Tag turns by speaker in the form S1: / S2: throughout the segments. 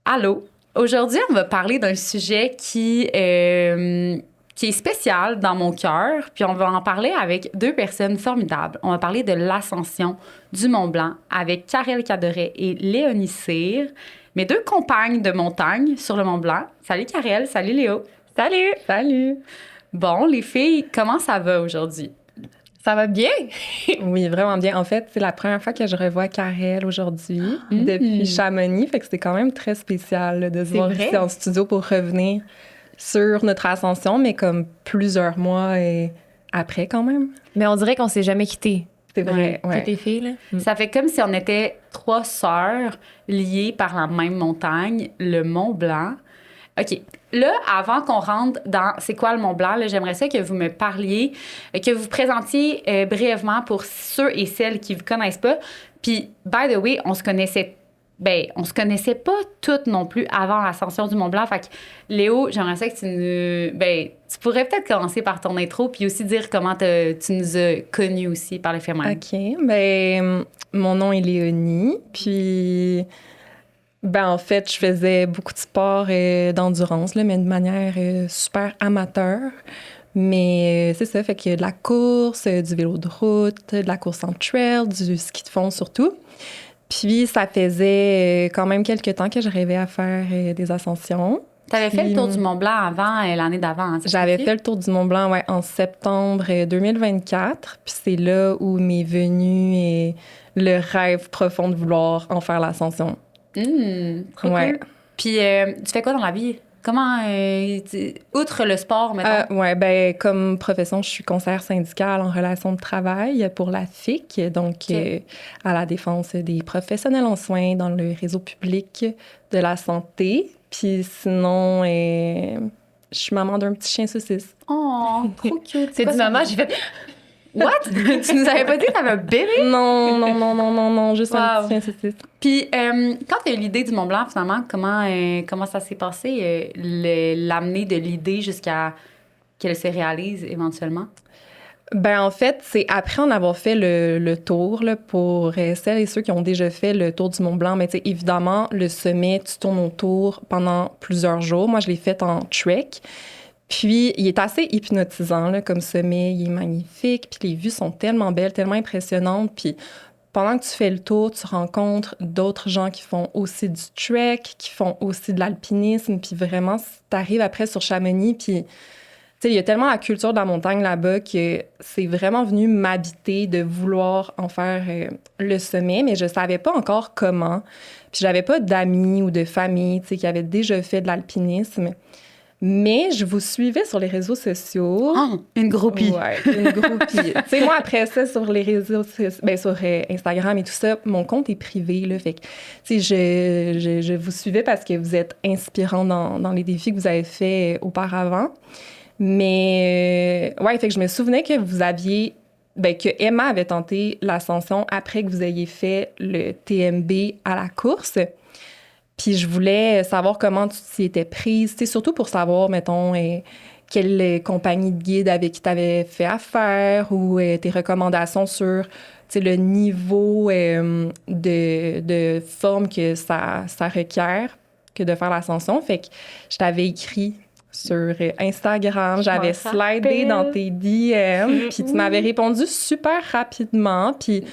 S1: Allô. Aujourd'hui, on va parler d'un sujet qui est spécial dans mon cœur, puis on va en parler avec deux personnes formidables. On va parler de l'ascension du Mont-Blanc avec Karel Cadoret et Léonie Cyr, mes deux compagnes de montagne sur le Mont-Blanc. Salut Karel, salut Léo.
S2: Salut!
S1: Salut. Bon, les filles, comment ça va aujourd'hui?
S2: Ça va bien? Oui, vraiment bien. En fait, c'est la première fois que je revois Karel aujourd'hui depuis Chamonix. Fait que c'était quand même très spécial là, de se voir ici en studio pour revenir sur notre ascension, mais comme plusieurs mois après quand même.
S3: Mais on dirait qu'on s'est jamais quittés.
S2: C'est vrai, ouais.
S3: Toutes les filles, là.
S1: Ça fait comme si on était trois sœurs liées par la même montagne, le Mont-Blanc. OK. Là, avant qu'on rentre dans c'est quoi le Mont-Blanc, là, j'aimerais ça que vous me parliez, que vous vous présentiez brièvement pour ceux et celles qui ne vous connaissent pas. Puis, by the way, on se connaissait pas toutes non plus avant l'ascension du Mont-Blanc. Fait que, Léo, j'aimerais ça que tu pourrais peut-être commencer par ton intro puis aussi dire comment tu nous as connus aussi par l'éphémère.
S2: OK. Mon nom est Léonie, puis... en fait, je faisais beaucoup de sport d'endurance, là, mais de manière super amateur. Mais c'est ça, fait que de la course, du vélo de route, de la course en trail, du ski de fond surtout. Puis ça faisait quand même quelques temps que je rêvais à faire des ascensions.
S1: T'avais fait le tour du Mont-Blanc avant, l'année d'avant, hein,
S2: J'avais fait le tour du Mont-Blanc, ouais, en septembre 2024. Puis c'est là où m'est venu le rêve profond de vouloir en faire l'ascension.
S1: Trop cool. Puis, tu fais quoi dans la vie? Comment, outre le sport, mettons?
S2: Comme profession, je suis conseillère syndicale en relations de travail pour la FIC, donc à la défense des professionnels en soins dans le réseau public de la santé. Puis sinon, je suis maman d'un petit chien saucisse.
S1: Oh, trop cute.
S3: C'est du maman, j'ai fait...
S1: What? Tu nous avais pas dit que t'avais un bébé?
S2: Non, juste un petit chien saucisse.
S1: Puis, quand tu as eu l'idée du Mont-Blanc, finalement, comment ça s'est passé, l'amener de l'idée jusqu'à qu'elle se réalise éventuellement?
S2: En fait, c'est après en avoir fait le tour, là, pour celles et ceux qui ont déjà fait le tour du Mont-Blanc. Mais tu sais, évidemment, le sommet, tu tournes autour pendant plusieurs jours. Moi, je l'ai fait en trek. Puis, il est assez hypnotisant, là, comme sommet. Il est magnifique. Puis, les vues sont tellement belles, tellement impressionnantes. Puis, pendant que tu fais le tour, tu rencontres d'autres gens qui font aussi du trek, qui font aussi de l'alpinisme. Puis, vraiment, tu arrives après sur Chamonix, puis... Tu sais, il y a tellement la culture de la montagne là-bas que c'est vraiment venu m'habiter de vouloir en faire le sommet, mais je savais pas encore comment. Puis j'avais pas d'amis ou de famille, tu sais, qui avaient déjà fait de l'alpinisme. Mais je vous suivais sur les réseaux sociaux.
S1: Oh, une groupie.
S2: Ouais, une groupie. Tu sais, moi, après ça, sur les réseaux sur Instagram et tout ça, mon compte est privé, là. Fait que, tu sais, je vous suivais parce que vous êtes inspirant dans les défis que vous avez faits auparavant. Mais, fait que je me souvenais que vous aviez... que Emma avait tenté l'ascension après que vous ayez fait le TMB à la course. Puis je voulais savoir comment tu t'y étais prise, tu sais, surtout pour savoir, mettons, quelle compagnie de guide avec qui tu avais fait affaire ou tes recommandations sur, tu sais, le niveau de forme que ça requiert que de faire l'ascension. Fait que je t'avais écrit sur Instagram, j'avais slidé dans tes DM, puis tu m'avais répondu super rapidement, puis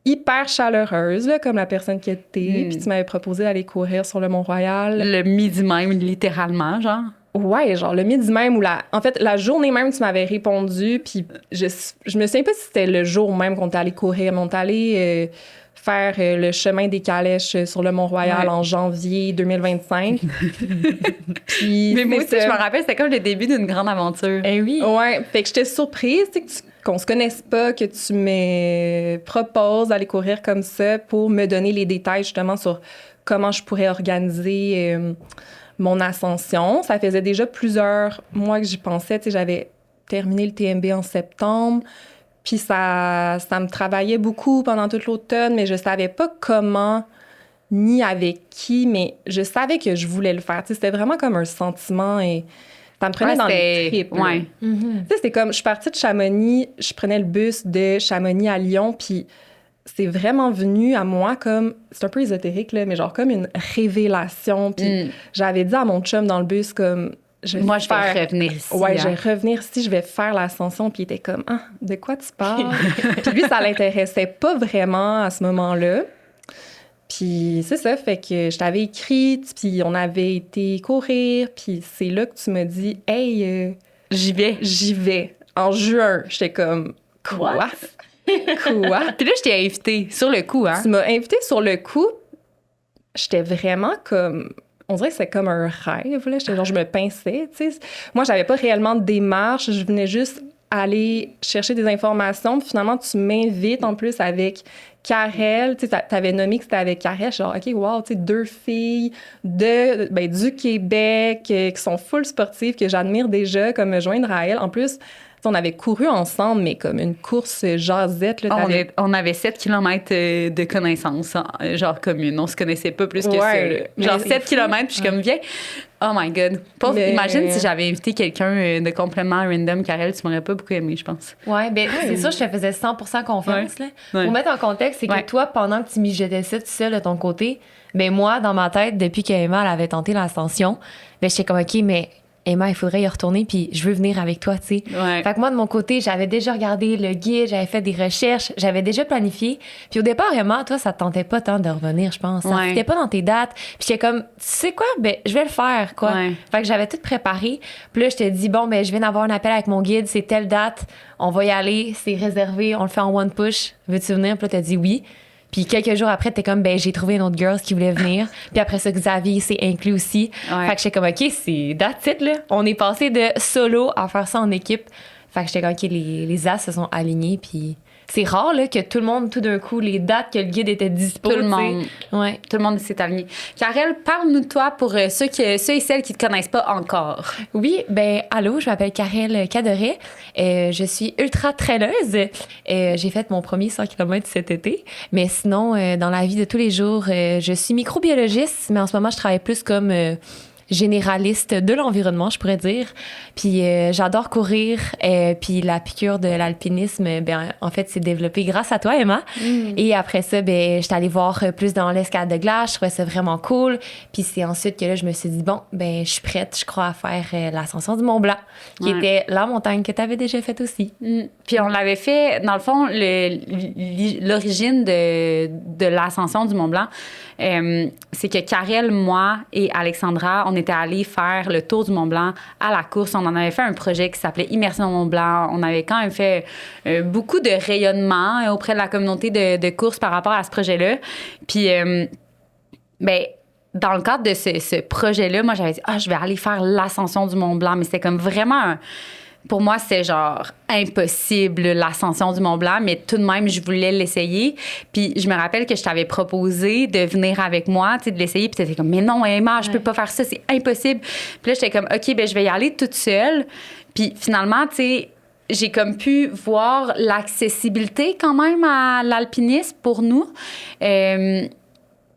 S2: hyper chaleureuse, là, comme la personne qui était, puis tu m'avais proposé d'aller courir sur le Mont-Royal.
S1: Le midi même, littéralement, genre?
S2: Ouais, genre le midi même ou en fait, la journée même, tu m'avais répondu, puis je me souviens pas si c'était le jour même qu'on était allé courir, mais on est allé faire le chemin des calèches sur le Mont-Royal en janvier 2025. Puis,
S1: mais moi aussi, je me rappelle, c'était comme le début d'une grande aventure.
S2: Eh oui. Ouais, fait que j'étais surprise, tu sais, qu'on se connaisse pas, que tu me proposes d'aller courir comme ça pour me donner les détails justement sur comment je pourrais organiser mon ascension. Ça faisait déjà plusieurs mois que j'y pensais, tu sais, j'avais terminé le TMB en septembre. Puis ça me travaillait beaucoup pendant toute l'automne, mais je savais pas comment ni avec qui, mais je savais que je voulais le faire. Tu sais, c'était vraiment comme un sentiment et ça me prenait dans les tripes.
S1: Ouais.
S2: Tu sais, c'était comme, je suis partie de Chamonix, je prenais le bus de Chamonix à Lyon, puis c'est vraiment venu à moi comme, c'est un peu ésotérique, là, mais genre comme une révélation. Puis j'avais dit à mon chum dans le bus, comme,
S1: je vais revenir ici.
S2: Ouais, je vais revenir ici, je vais faire l'ascension. Puis il était comme, ah, de quoi tu parles? Puis lui, ça l'intéressait pas vraiment à ce moment-là. Puis c'est ça, fait que je t'avais écrite, puis on avait été courir, puis c'est là que tu m'as dit, hey,
S1: j'y vais.
S2: J'y vais. En juin, j'étais comme, quoi? Quoi?
S1: Puis là, je t'ai invitée sur le coup, hein?
S2: Tu m'as invitée sur le coup. J'étais vraiment comme... On dirait que c'est comme un rêve, là. J'étais genre, je me pinçais, tu sais. Moi, j'avais pas réellement de démarche. Je venais juste aller chercher des informations. Puis finalement, tu m'invites en plus avec Karel. Tu sais, t'avais nommé que c'était avec Karel. Genre, OK, wow, tu sais, 2 filles du Québec qui sont full sportives, que j'admire déjà, comme me joindre à elles. En plus, on avait couru ensemble, mais comme une course jasette. Là,
S1: on avait 7 km de connaissances, genre communes. On se connaissait pas plus que ça. Là. Genre 7 km, puis je suis comme, viens. Oh my God. Imagine si j'avais invité quelqu'un de complètement random, Karel, tu m'aurais pas beaucoup aimé, je pense.
S3: Ouais, ben c'est sûr, je te faisais 100% confiance. Là. Pour mettre en contexte, c'est que toi, pendant que tu mijotais ça tout seul de ton côté, ben moi, dans ma tête, depuis qu'Emma avait tenté l'ascension, ben j'étais comme, OK, mais Emma, il faudrait y retourner, puis je veux venir avec toi, tu sais.
S1: Ouais.
S3: Fait que moi, de mon côté, j'avais déjà regardé le guide, j'avais fait des recherches, j'avais déjà planifié. Puis au départ, Emma, toi, ça te tentait pas tant de revenir, je pense. Ça fitait pas dans tes dates. Puis j'étais comme, tu sais quoi, ben je vais le faire, quoi.
S1: Ouais.
S3: Fait que j'avais tout préparé. Puis là, je t'ai dit, bon, ben je viens d'avoir un appel avec mon guide, c'est telle date, on va y aller, c'est réservé, on le fait en one push. Veux-tu venir? Puis là, t'as dit oui. Puis quelques jours après, t'es comme, ben j'ai trouvé une autre girl qui voulait venir. Puis après ça, Xavier s'est inclus aussi.
S1: Ouais.
S3: Fait que j'étais comme, OK, c'est that's it, là. On est passé de solo à faire ça en équipe. Fait que j'étais comme, OK, les as se sont alignés. Puis c'est rare, là, que tout le monde, tout d'un coup, les dates que le guide était dispo.
S1: Tout le monde.
S3: Ouais.
S1: Tout le monde s'est aligné. Karel, parle-nous de toi pour ceux et celles qui te connaissent pas encore.
S3: Oui, ben allô, je m'appelle Karel Caderet. Je suis ultra traîneuse. J'ai fait mon premier 100 km cet été. Mais sinon, dans la vie de tous les jours, je suis microbiologiste, mais en ce moment, je travaille plus comme généraliste de l'environnement, je pourrais dire. Puis j'adore courir. Puis la piqûre de l'alpinisme, ben en fait, c'est développé grâce à toi, Emma. Et après ça, ben j'étais allée voir plus dans l'escalade de glace. Je trouvais ça vraiment cool. Puis c'est ensuite que là, je me suis dit, bon, ben je suis prête, je crois, à faire l'ascension du Mont Blanc, qui était la montagne que tu avais déjà faite aussi.
S1: Puis on l'avait fait, dans le fond, l'origine de l'ascension du Mont Blanc, c'est que Karel, moi et Alexandra, on était allés faire le tour du Mont Blanc à la course. On en avait fait un projet qui s'appelait Immersion Mont Blanc. On avait quand même fait beaucoup de rayonnement auprès de la communauté de course par rapport à ce projet-là. Puis, dans le cadre de ce projet-là, moi, j'avais dit, je vais aller faire l'ascension du Mont Blanc. Mais c'était comme vraiment pour moi, c'est genre impossible, l'ascension du Mont Blanc, mais tout de même, je voulais l'essayer. Puis je me rappelle que je t'avais proposé de venir avec moi, tu sais, de l'essayer. Puis t'étais comme, mais non, Emma, je peux pas faire ça, c'est impossible. Puis là, j'étais comme, OK, ben je vais y aller toute seule. Puis finalement, tu sais, j'ai comme pu voir l'accessibilité quand même à l'alpinisme pour nous.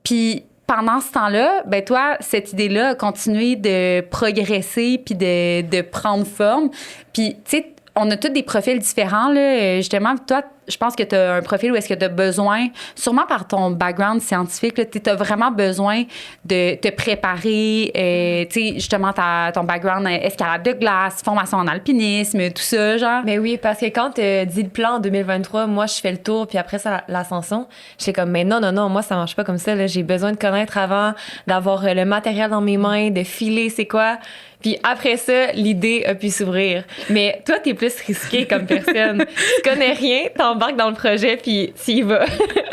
S1: Puis pendant ce temps-là, ben toi, cette idée-là a continué de progresser puis de prendre forme. Puis, tu sais, on a tous des profils différents, là. Justement, toi, je pense que tu as un profil où est-ce que tu as besoin, sûrement par ton background scientifique, tu as vraiment besoin de te préparer, tu sais, justement, ton background escalade de glace, formation en alpinisme, tout ça, genre.
S3: Mais oui, parce que quand tu dis le plan en 2023, moi, je fais le tour, puis après ça, l'ascension, j'étais comme, mais non, moi, ça marche pas comme ça, là. J'ai besoin de connaître avant, d'avoir le matériel dans mes mains, de filer, c'est quoi. Puis après ça, l'idée a pu s'ouvrir. Mais toi, t'es plus risqué comme personne. Tu connais rien, t'embarques dans le projet, puis tu y vas.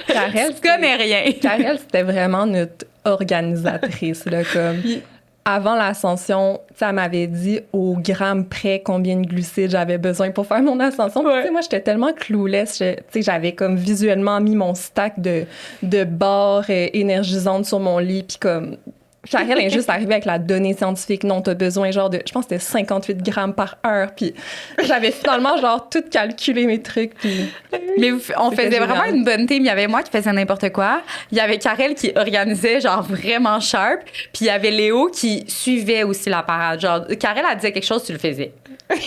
S2: Karel,
S1: tu connais rien.
S2: Karel, c'était vraiment notre organisatrice, là, comme... Avant l'ascension, elle m'avait dit au gramme près combien de glucides j'avais besoin pour faire mon ascension. Ouais. Moi, j'étais tellement clueless. J'avais comme visuellement mis mon stack de barres énergisantes sur mon lit, puis comme... Karel est juste arrivée avec la donnée scientifique. Non, t'as besoin genre de, je pense que c'était 58 grammes par heure. Puis j'avais finalement genre tout calculé mes trucs. Puis
S1: mais on faisait vraiment une bonne team. Il y avait moi qui faisais n'importe quoi. Il y avait Karel qui organisait genre vraiment sharp. Puis il y avait Léo qui suivait aussi la parade. Genre, Karel, elle disait quelque chose, tu le faisais.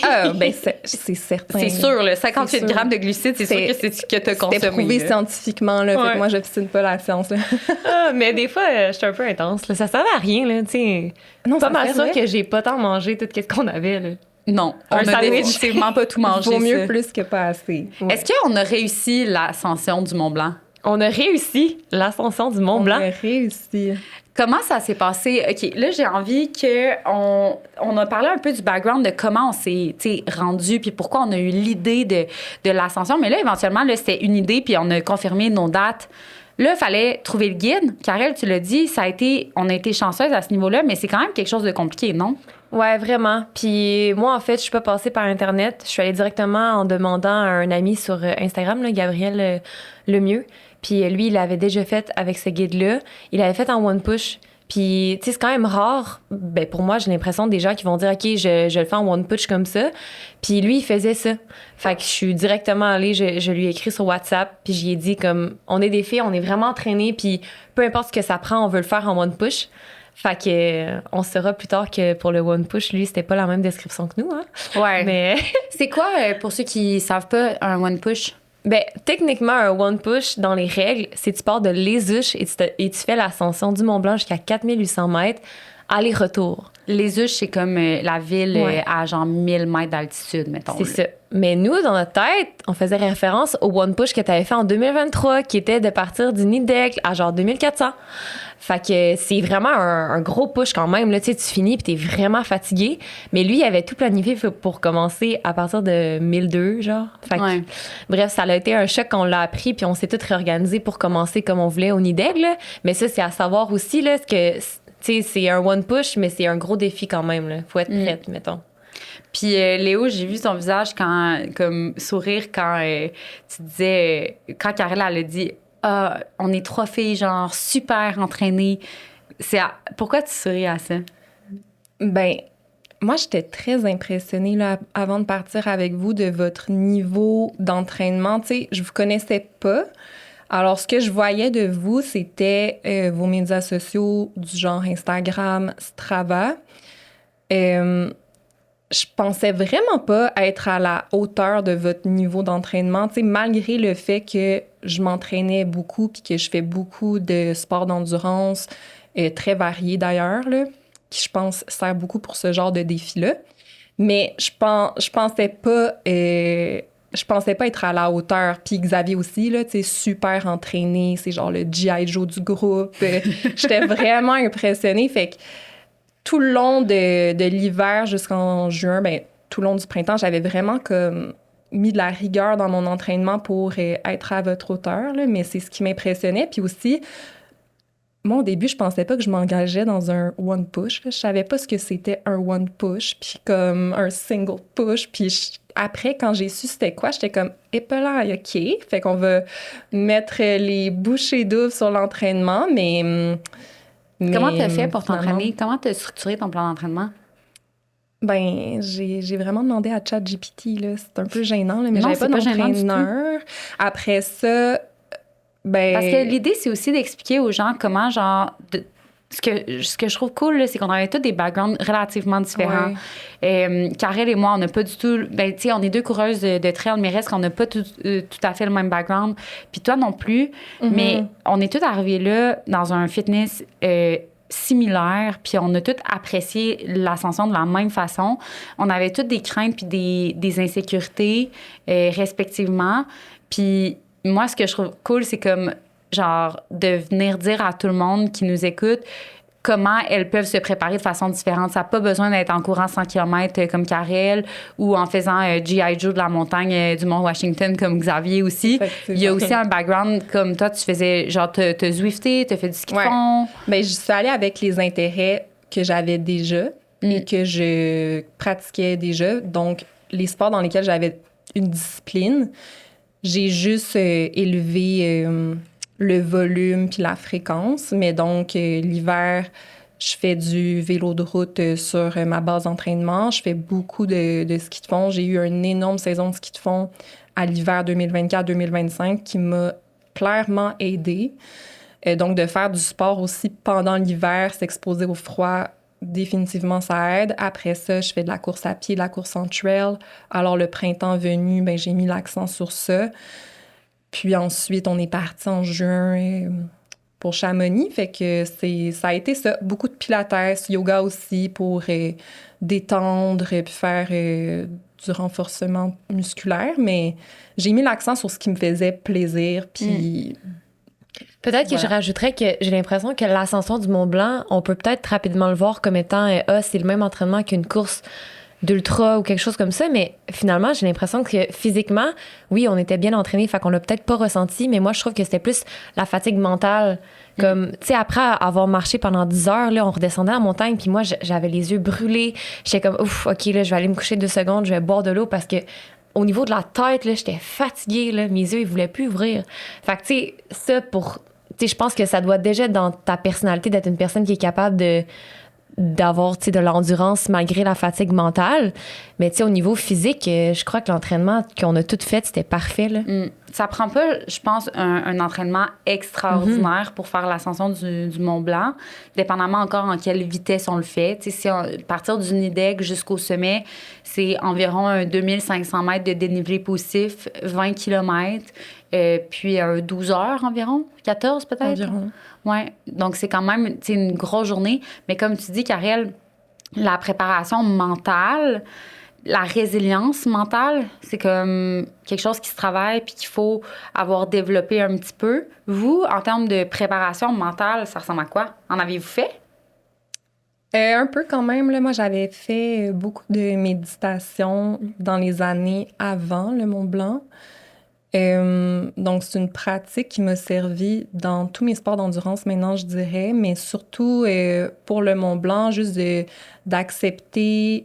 S2: Ah, ben c'est certain.
S1: C'est sûr, le 58
S2: sûr.
S1: grammes de glucides, c'est sûr que c'est ce que tu as consommé.
S2: C'était prouvé
S1: là.
S2: scientifiquement, là. Fait
S3: Ouais.
S2: que moi, j'obstine pas la science, là.
S3: Ah, mais des fois, je suis un peu intense. Là. Ça servait à rien, là, tu sais.
S2: Non,
S3: Pas
S2: ça
S3: mal sûr
S2: servait.
S3: que j'ai pas tant mangé tout ce qu'on avait, là.
S1: Non, on
S3: Un
S1: a
S3: sandwich.
S1: définitivement pas tout mangé.
S2: Vaut mieux
S1: ça.
S2: plus que pas assez. Ouais.
S1: Est-ce qu'on a réussi l'ascension du Mont Blanc?
S3: On a réussi l'ascension du Mont Blanc.
S2: On a réussi.
S1: Comment ça s'est passé? OK, là, j'ai envie on a parlé un peu du background de comment on s'est rendu puis pourquoi on a eu l'idée de l'ascension. Mais là, éventuellement, là, c'était une idée puis on a confirmé nos dates. Là, il fallait trouver le guide. Karel, tu l'as dit, on a été chanceuse à ce niveau-là, mais c'est quand même quelque chose de compliqué, non?
S3: Ouais, vraiment. Puis moi, en fait, je suis pas passée par Internet. Je suis allée directement en demandant à un ami sur Instagram, là, Gabriel Lemieux. Puis lui, il avait déjà fait avec ce guide-là. Il avait fait en one push. Puis, tu sais, c'est quand même rare. Ben, pour moi, j'ai l'impression des gens qui vont dire, OK, je le fais en one push comme ça. Puis lui, il faisait ça. Fait que je suis directement allée, je lui ai écrit sur WhatsApp. Puis j'y ai dit, comme, on est des filles, on est vraiment entraînées. Puis peu importe ce que ça prend, on veut le faire en one push. Fait que on saura plus tard que pour le one push, lui, c'était pas la même description que nous, hein.
S1: Ouais.
S3: Mais
S1: C'est quoi, pour ceux qui savent pas, un one push?
S3: ben techniquement un one push dans les règles, c'est tu pars de Les Huches et tu fais l'ascension du Mont Blanc jusqu'à 4800 mètres aller-retour.
S1: Les Huches, c'est comme la ville
S3: Ouais.
S1: à genre 1000 mètres d'altitude, mettons.
S3: C'est
S1: là.
S3: ça. Mais nous, dans notre tête, on faisait référence au one push que tu avais fait en 2023, qui était de partir du Nid-d'Aigle à genre 2400. Fait que c'est vraiment un gros push quand même. Là, tu sais, tu finis puis t'es vraiment fatigué. Mais lui, il avait tout planifié pour commencer à partir de 1002, genre. Fait que,
S1: Ouais.
S3: bref, ça a été un choc quand on l'a appris puis on s'est tout réorganisé pour commencer comme on voulait au Nid-d'Aigle. Là. Mais ça, c'est à savoir aussi, là, que, tu sais, c'est un one push, mais c'est un gros défi quand même. Là. Faut être prête, mettons.
S1: Puis Léo, j'ai vu son visage comme sourire quand tu disais, quand Karel elle a dit, ah, on est 3 filles genre super entraînées. Pourquoi tu souris à ça?
S2: Ben, moi, j'étais très impressionnée là, avant de partir avec vous de votre niveau d'entraînement. Tu sais, je vous connaissais pas. Alors, ce que je voyais de vous, c'était vos médias sociaux du genre Instagram, Strava. Je pensais vraiment pas être à la hauteur de votre niveau d'entraînement, tu sais, malgré le fait que je m'entraînais beaucoup puis que je fais beaucoup de sports d'endurance, très variés d'ailleurs, là, qui, je pense, sert beaucoup pour ce genre de défi-là. Mais je pensais pas être à la hauteur. Puis Xavier aussi, là, tu sais, super entraîné, c'est genre le G.I. Joe du groupe. J'étais vraiment impressionnée, fait que tout le long de l'hiver jusqu'en juin, ben, tout le long du printemps, j'avais vraiment comme mis de la rigueur dans mon entraînement pour être à votre hauteur, là, mais c'est ce qui m'impressionnait. Puis aussi, moi, au début, je pensais pas que je m'engageais dans un one push. Là. Je savais pas ce que c'était un one push, puis comme un single push. Puis après, quand j'ai su c'était quoi, j'étais comme « épelaille, OK ». Fait qu'on va mettre les bouchées doubles sur l'entraînement, mais
S1: Comment t'as fait pour
S2: finalement,
S1: t'entraîner? Comment t'as structuré ton plan d'entraînement?
S2: Ben, j'ai vraiment demandé à ChatGPT, là. C'est un peu gênant, là, mais
S1: Non,
S2: j'avais pas
S1: c'est pas gênant du tout.
S2: d'entraîneur. Après ça, ben...
S1: Parce que l'idée, c'est aussi d'expliquer aux gens comment, genre, ce que je trouve cool, là, c'est qu'on avait tous des backgrounds relativement différents. Karel et moi, on n'a pas du tout... Ben, tu sais, on est 2 coureuses de trail, mais reste qu'on n'a pas tout à fait le même background. Puis toi non plus. Mais on est tous arrivés là dans un fitness similaire, puis on a tous apprécié l'ascension de la même façon. On avait toutes des craintes puis des insécurités respectivement. Puis moi, ce que je trouve cool, c'est comme, genre, de venir dire à tout le monde qui nous écoute comment elles peuvent se préparer de façon différente. Ça n'a pas besoin d'être en courant 100 km comme Karel ou en faisant G.I. Joe de la montagne du Mont Washington comme Xavier aussi. Il y a aussi un background comme toi, tu faisais, genre, t'as zwifté, t'as fait du ski de fond.
S2: Ben, je suis allée avec les intérêts que j'avais déjà et que je pratiquais déjà. Donc, les sports dans lesquels j'avais une discipline, j'ai juste élevé le volume puis la fréquence. Mais donc, l'hiver, je fais du vélo de route sur ma base d'entraînement. Je fais beaucoup de ski de fond. J'ai eu une énorme saison de ski de fond à l'hiver 2024-2025 qui m'a clairement aidée. Donc, de faire du sport aussi pendant l'hiver, s'exposer au froid, définitivement, ça aide. Après ça, je fais de la course à pied, de la course en trail. Alors, le printemps venu, ben, j'ai mis l'accent sur ça. Puis ensuite, on est parti en juin pour Chamonix. Fait que ça a été ça. Beaucoup de pilates, yoga aussi pour détendre et puis faire du renforcement musculaire. Mais j'ai mis l'accent sur ce qui me faisait plaisir. Puis...
S3: Peut-être que je rajouterais que j'ai l'impression que l'ascension du Mont-Blanc, on peut peut-être rapidement le voir comme étant c'est le même entraînement qu'une course d'ultra ou quelque chose comme ça, mais finalement, j'ai l'impression que physiquement, oui, on était bien entraînés, fait qu'on l'a peut-être pas ressenti, mais moi, je trouve que c'était plus la fatigue mentale. Comme, tu sais, après avoir marché pendant 10 heures, là, on redescendait en montagne, puis moi, j'avais les yeux brûlés. J'étais comme, ouf, OK, là, je vais aller me coucher 2 secondes, je vais boire de l'eau parce que au niveau de la tête, là, j'étais fatiguée, là, mes yeux, ils voulaient plus ouvrir. Fait que, tu sais, ça pour... Tu sais, je pense que ça doit déjà être dans ta personnalité d'être une personne qui est capable d'avoir, tu sais, de l'endurance malgré la fatigue mentale. Mais, tu sais, au niveau physique, je crois que l'entraînement qu'on a tout fait, c'était parfait, là.
S1: Ça prend pas, je pense, un entraînement extraordinaire pour faire l'ascension du Mont-Blanc, dépendamment encore en quelle vitesse on le fait. Tu sais, si partir du Nidec jusqu'au sommet, c'est environ un 2500 mètres de dénivelé positif, 20 km, puis 12 heures environ, 14 peut-être?
S2: Environ.
S1: Oui, donc c'est quand même une grosse journée. Mais comme tu dis, Karel, la préparation mentale, la résilience mentale, c'est comme quelque chose qui se travaille puis qu'il faut avoir développé un petit peu. Vous, en termes de préparation mentale, ça ressemble à quoi? En avez-vous fait?
S2: Un peu quand même. Là. Moi, j'avais fait beaucoup de méditation dans les années avant le Mont-Blanc. Donc, c'est une pratique qui m'a servi dans tous mes sports d'endurance maintenant, je dirais, mais surtout pour le Mont-Blanc, juste d'accepter,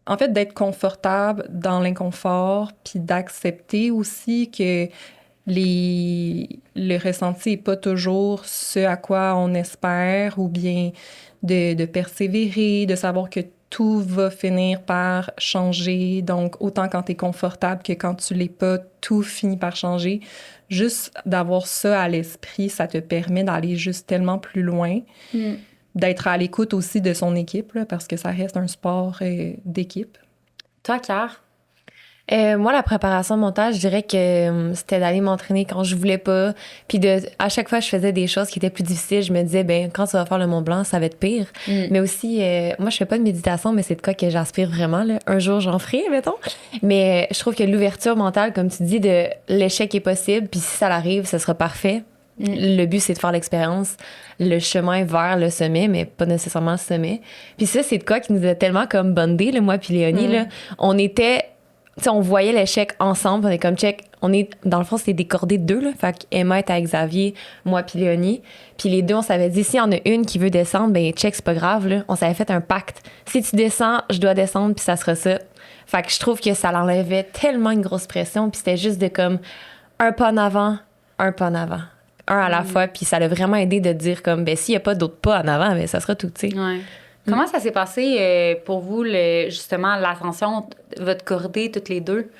S2: en fait, d'être confortable dans l'inconfort, puis d'accepter aussi que le ressenti n'est pas toujours ce à quoi on espère, ou bien de persévérer, de savoir que tout va finir par changer. Donc, autant quand tu es confortable que quand tu l'es pas, tout finit par changer. Juste d'avoir ça à l'esprit, ça te permet d'aller juste tellement plus loin. D'être à l'écoute aussi de son équipe, là, parce que ça reste un sport d'équipe.
S1: Toi, Claire?
S3: Moi, la préparation mentale, je dirais que c'était d'aller m'entraîner quand je voulais pas. Puis à chaque fois, je faisais des choses qui étaient plus difficiles. Je me disais, ben quand tu vas faire le Mont-Blanc, ça va être pire. Mais aussi, moi, je fais pas de méditation, mais c'est de quoi que j'aspire vraiment. Là. Un jour, j'en ferai, mettons. Mais je trouve que l'ouverture mentale, comme tu dis, de l'échec est possible. Puis si ça arrive, ça sera parfait. Le but, c'est de faire l'expérience, le chemin vers le sommet, mais pas nécessairement le sommet. Puis ça, c'est de quoi qui nous a tellement comme bondé, là, moi puis Léonie. Là. On était... Tu sais, on voyait l'échec ensemble, on est comme check, dans le fond, c'était des cordées de 2, là. Fait qu'Emma était avec Xavier, moi puis Léonie. Puis les deux, on s'avait dit, s'il y en a une qui veut descendre, ben check, c'est pas grave, là. On s'avait fait un pacte. Si tu descends, je dois descendre, puis ça sera ça. Fait que je trouve que ça l'enlevait tellement une grosse pression, puis c'était juste de comme un pas en avant, un pas en avant. Un à la fois, puis ça l'a vraiment aidé de dire comme, ben s'il y a pas d'autres pas en avant, ben ça sera tout, tu sais.
S1: Ouais. Comment ça s'est passé pour vous, justement, l'ascension, votre cordée, toutes les deux?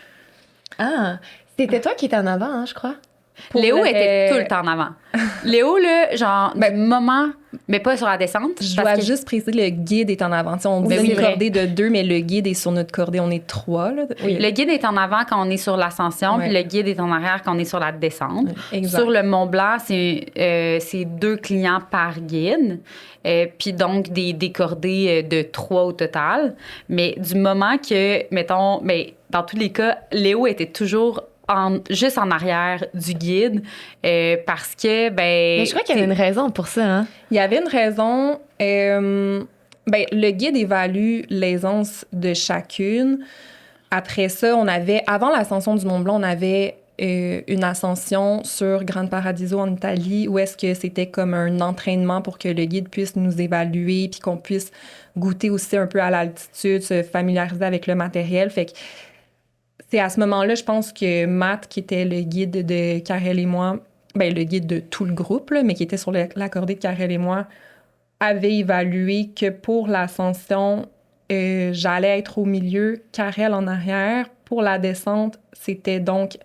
S3: Ah, c'était toi qui étais en avant, hein, je crois.
S1: Léo était tout le temps en avant. Léo, là, genre, du moment, mais pas sur la descente.
S2: Je dois juste préciser, le guide est en avant. T'sais, on dit une cordée de 2, mais le guide est sur notre cordée, on est 3. Là.
S1: Oui. Le guide est en avant quand on est sur l'ascension, puis le guide est en arrière quand on est sur la descente.
S2: Exact.
S1: Sur le Mont-Blanc, c'est 2 clients par guide, puis donc des cordées de 3 au total. Mais du moment que, mettons, mais dans tous les cas, Léo était toujours juste en arrière du guide parce que, ben...
S3: Mais je crois qu'il y avait une raison pour ça, hein?
S2: Il y avait une raison. Le guide évalue l'aisance de chacune. Après ça, avant l'ascension du Mont-Blanc, on avait une ascension sur Grande Paradiso en Italie où est-ce que c'était comme un entraînement pour que le guide puisse nous évaluer puis qu'on puisse goûter aussi un peu à l'altitude, se familiariser avec le matériel. Fait que c'est à ce moment-là, je pense que Matt, qui était le guide de Karel et moi, le guide de tout le groupe, là, mais qui était sur la cordée de Karel et moi, avait évalué que pour l'ascension, j'allais être au milieu, Karel en arrière. Pour la descente, c'était donc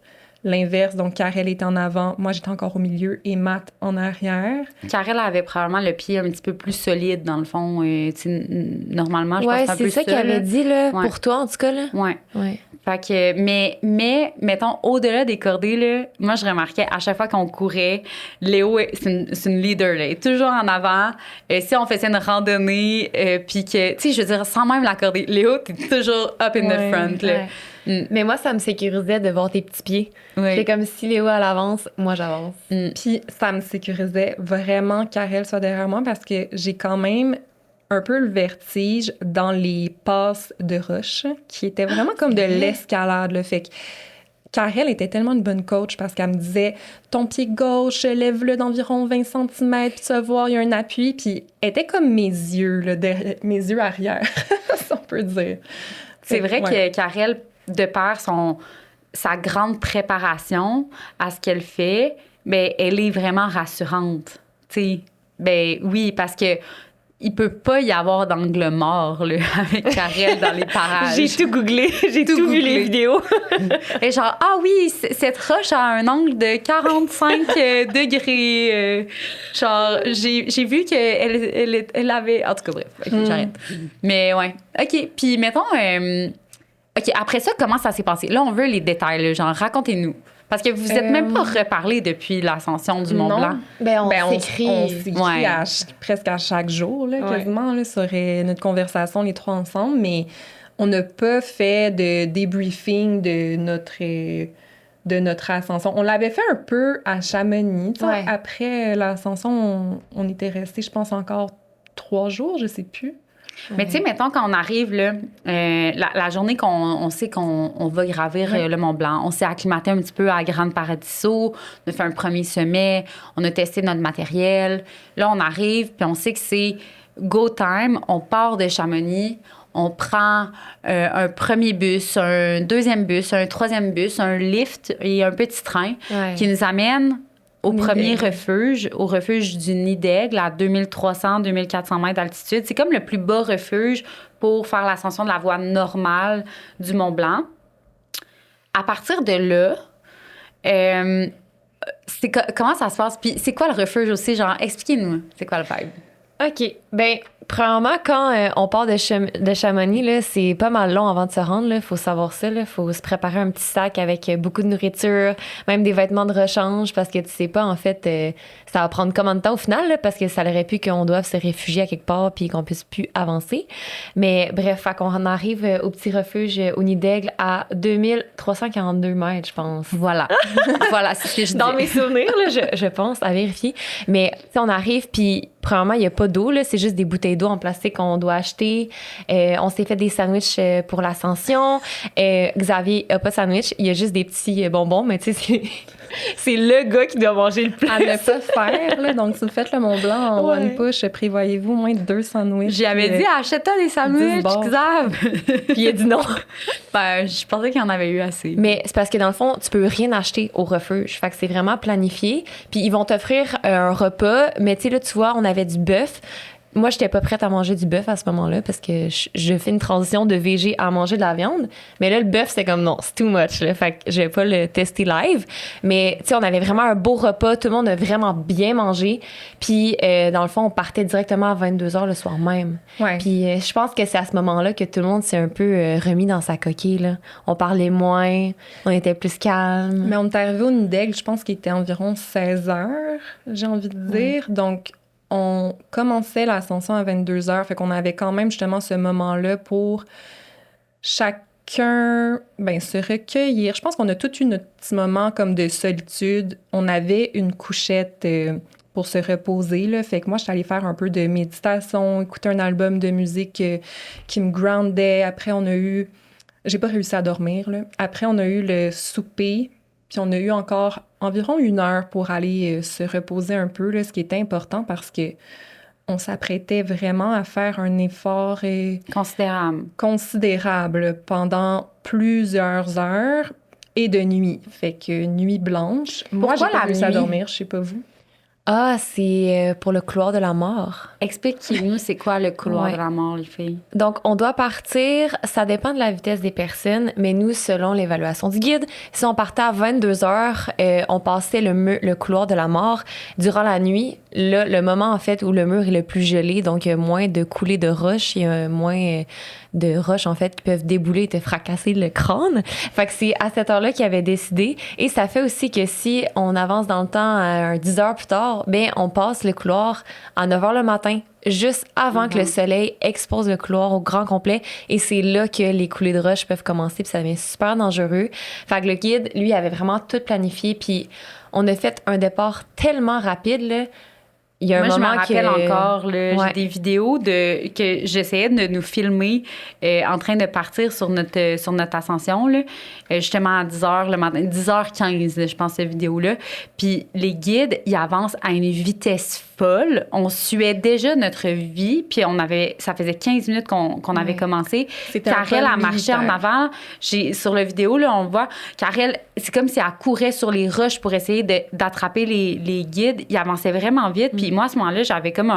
S2: l'inverse. Donc, Karel était en avant, moi, j'étais encore au milieu et Matt en arrière.
S1: Karel avait probablement le pied un petit peu plus solide, dans le fond. Normalement, je pense que c'est un peu
S3: c'est ça qu'il avait dit, là,
S1: Ouais.
S3: pour toi, en tout cas. Là.
S1: Ouais.
S3: Ouais.
S1: Fait que, mais, mettons, au-delà des cordées, là, moi, je remarquais à chaque fois qu'on courait, Léo, c'est une leader, là. Elle est toujours en avant. Si on faisait une randonnée, puis que, tu sais, je veux dire, sans même la cordée, Léo, t'es toujours up in the front, là.
S3: Ouais. Mais moi, ça me sécurisait de voir tes petits pieds.
S1: Oui.
S3: C'est comme si Léo, elle avance, moi, j'avance.
S2: Puis ça me sécurisait vraiment qu'Arel soit derrière moi parce que j'ai quand même un peu le vertige dans les passes de roche qui étaient vraiment comme de l'escalade. Là. Fait que Karel était tellement une bonne coach parce qu'elle me disait « Ton pied gauche, lève-le d'environ 20 cm, puis tu vas voir, il y a un appui. » Puis elle était comme mes yeux, là, mes yeux arrière, si on peut dire.
S1: C'est vrai que Karel, de par sa grande préparation à ce qu'elle fait, ben, elle est vraiment rassurante. T'sais, ben oui, parce que il peut pas y avoir d'angle mort là, avec Karel dans les parages.
S3: J'ai tout googlé, j'ai tout vu les vidéos.
S1: Et genre, ah oui, cette roche a un angle de 45 degrés. Genre, j'ai vu qu'elle avait... En tout cas, bref, okay, j'arrête. Mais ouais. OK, puis mettons... OK, après ça, comment ça s'est passé? Là, on veut les détails, là, genre, racontez-nous. Parce que vous êtes même pas reparlé depuis l'ascension du Mont-Blanc.
S3: On s'écrit.
S2: On s'écrit presque à chaque jour, là, quasiment, là, sur notre conversation, les trois ensemble, mais on n'a pas fait de débriefing de notre ascension. On l'avait fait un peu à Chamonix. Ouais. Après l'ascension, on était resté, je pense, encore 3 jours, je sais plus.
S1: Mais tu sais, mettons, quand on arrive, là, la journée qu'on sait qu'on va gravir le Mont-Blanc, on s'est acclimaté un petit peu à Grande Paradiso, on a fait un premier sommet, on a testé notre matériel. Là, on arrive, puis on sait que c'est go time, on part de Chamonix, on prend un premier bus, un deuxième bus, un troisième bus, un lift et un petit train qui nous amène au premier refuge, au refuge du Nid d'Aigle, à 2300-2400 mètres d'altitude. C'est comme le plus bas refuge pour faire l'ascension de la voie normale du Mont-Blanc. À partir de là, comment ça se passe? Puis c'est quoi le refuge aussi? Genre, expliquez-nous, c'est quoi le vibe?
S3: OK. Bien, premièrement, quand on part de Chamonix, là, c'est pas mal long avant de se rendre. Il faut savoir ça. Il faut se préparer un petit sac avec beaucoup de nourriture, même des vêtements de rechange, parce que tu sais pas, en fait, ça va prendre combien de temps au final, là, parce que ça aurait pu qu'on doive se réfugier à quelque part puis qu'on puisse plus avancer. Mais bref, on arrive au petit refuge au Nid d'Aigle à 2342 mètres, je pense.
S1: Voilà. Voilà, c'est ce que je dis.
S3: Dans mes souvenirs, là, je pense, à vérifier. Mais on arrive, puis premièrement, il n'y a pas d'eau, là, c'est juste des bouteilles d'eau en plastique qu'on doit acheter. On s'est fait des sandwichs pour l'ascension. Xavier n'a pas de sandwich, il y a juste des petits bonbons, mais tu sais, c'est le gars qui doit manger le plus.
S2: À ne pas faire, là. Donc, si vous faites le Mont-Blanc en one push, prévoyez-vous moins de 2 sandwichs.
S1: J'avais dit, achète-toi des sandwichs, Xav.
S3: Puis il a dit non.
S1: Ben, je pensais qu'il y en avait eu assez.
S3: Mais c'est parce que dans le fond, tu peux rien acheter au refuge. Fait que c'est vraiment planifié. Puis ils vont t'offrir un repas. Mais tu sais, là, tu vois, on avait du bœuf. Moi, j'étais pas prête à manger du bœuf à ce moment-là parce que je fais une transition de végé à manger de la viande. Mais là, le bœuf, c'est comme non, c'est too much. Là. Fait que je vais pas le tester live. Mais tu sais, on avait vraiment un beau repas. Tout le monde a vraiment bien mangé. Puis, dans le fond, on partait directement à 22h le soir même.
S2: Ouais.
S3: Puis, je pense que c'est à ce moment-là que tout le monde s'est un peu remis dans sa coquille. Là. On parlait moins, on était plus calme.
S2: Mais on est arrivé au Nid d'Aigle, je pense qu'il était environ 16h, j'ai envie de dire. Donc, on commençait l'ascension à 22h, fait qu'on avait quand même justement ce moment-là pour chacun se recueillir. Je pense qu'on a tous eu notre petit moment comme de solitude. On avait une couchette pour se reposer, là. Fait que moi, je suis allée faire un peu de méditation, écouter un album de musique qui me groundait. Après, on a eu... J'ai pas réussi à dormir, là. Après, on a eu le souper. Puis on a eu encore environ 1 heure pour aller se reposer un peu, là, ce qui était important parce que on s'apprêtait vraiment à faire un effort considérable pendant plusieurs heures et de nuit. Fait que nuit blanche. Moi, j'ai pas réussi à dormir, je sais pas vous.
S3: Ah, c'est pour le couloir de la mort.
S1: Expliquez-nous, c'est quoi le couloir
S3: Ouais.
S1: de la mort, les filles?
S3: Donc, on doit partir, ça dépend de la vitesse des personnes, mais nous, selon l'évaluation du guide, si on partait à 22 heures, on passait le couloir de la mort. Durant la nuit, là, le moment, en fait, où le mur est le plus gelé, donc il y a moins de coulées de roches, il y a moins de roches, en fait, qui peuvent débouler et te fracasser le crâne. Fait que c'est à cette heure-là qu'il avait décidé. Et ça fait aussi que si on avance dans le temps à 10 heures plus tard, bien, on passe le couloir à 9 heures le matin, juste avant que le soleil expose le couloir au grand complet. Et c'est là que les coulées de roches peuvent commencer, puis ça devient super dangereux. Fait que le guide, lui, avait vraiment tout planifié, puis on a fait un départ tellement rapide, là. Il y a un
S1: Moi, je me
S3: moment
S1: rappelle encore, là,
S3: Ouais.
S1: j'ai des vidéos que j'essayais de nous filmer en train de partir sur notre ascension, là, justement à 10 h le matin, 10h15, là, je pense, cette vidéo-là. Puis les guides, ils avancent à une vitesse folle. On suait déjà notre vie, puis ça faisait 15 minutes qu'on avait commencé.
S2: C'était un
S1: Karel
S2: vol
S1: a marché en
S2: militaire.
S1: avant. Sur la vidéo, là, on voit Karel, c'est comme si elle courait sur les roches pour essayer d'attraper les guides. Il avançait vraiment vite. Puis moi, à ce moment-là, j'avais comme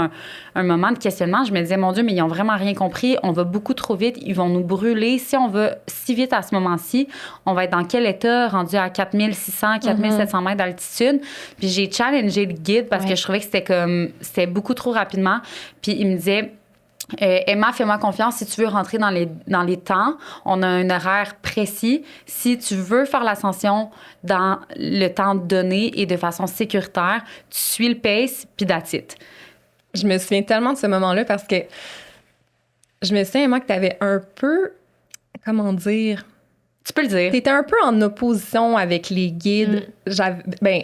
S1: un moment de questionnement. Je me disais, mon Dieu, mais ils ont vraiment rien compris. On va beaucoup trop vite. Ils vont nous brûler. Si on va si vite à ce moment-ci, on va être dans quel état rendu à 4600, 4700 mètres d'altitude? Puis j'ai challengé le guide parce que je trouvais que c'était beaucoup trop rapidement. Puis il me disait, Emma, fais-moi confiance. Si tu veux rentrer dans les temps, on a un horaire précis. Si tu veux faire l'ascension dans le temps donné et de façon sécuritaire, tu suis le pace, puis that's it.
S2: Je me souviens tellement de ce moment-là parce que je me souviens, Emma, que tu avais un peu, comment dire,
S1: Tu peux le dire.
S2: t'étais un peu en opposition avec les guides.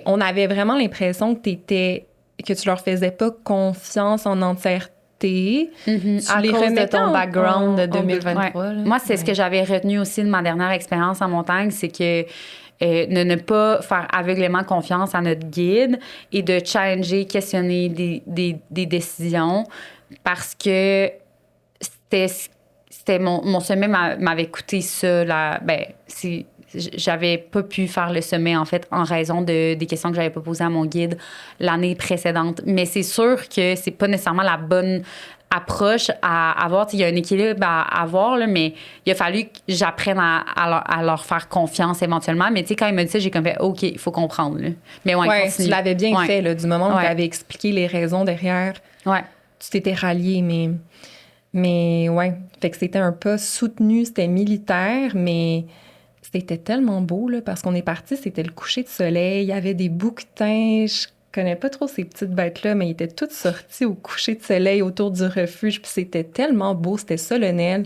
S2: On avait vraiment l'impression que tu leur faisais pas confiance en entièreté.
S1: Mm-hmm.
S3: à
S2: les
S3: cause de
S2: remettais
S3: ton
S2: en-
S3: background de
S2: en-
S3: 2023.
S1: Ouais.
S3: là.
S1: Moi, c'est ce que j'avais retenu aussi de ma dernière expérience en montagne, c'est que ne pas faire aveuglément confiance à notre guide et de challenger, questionner des décisions parce que c'était mon sommet m'avait coûté ça. J'avais pas pu faire le sommet, en fait, en raison des questions que j'avais pas posées à mon guide l'année précédente. Mais c'est sûr que c'est pas nécessairement la bonne approche à avoir. Il y a un équilibre à avoir, là, mais il a fallu que j'apprenne à leur faire confiance éventuellement. Mais tu sais, quand il m'a dit ça, j'ai comme fait, OK, il faut comprendre. Là. Mais ouais,
S2: Ouais,
S1: continue.
S2: tu l'avais bien
S1: Ouais.
S2: fait, là, du moment où
S1: Ouais.
S2: tu avais expliqué les raisons derrière.
S1: Ouais.
S2: Tu t'étais rallié, mais ouais. Fait que c'était un pas soutenu, c'était militaire, mais c'était tellement beau, là, parce qu'on est parti, c'était le coucher de soleil, il y avait des bouquetins, je connais pas trop ces petites bêtes-là, mais ils étaient toutes sorties au coucher de soleil autour du refuge, puis c'était tellement beau, c'était solennel.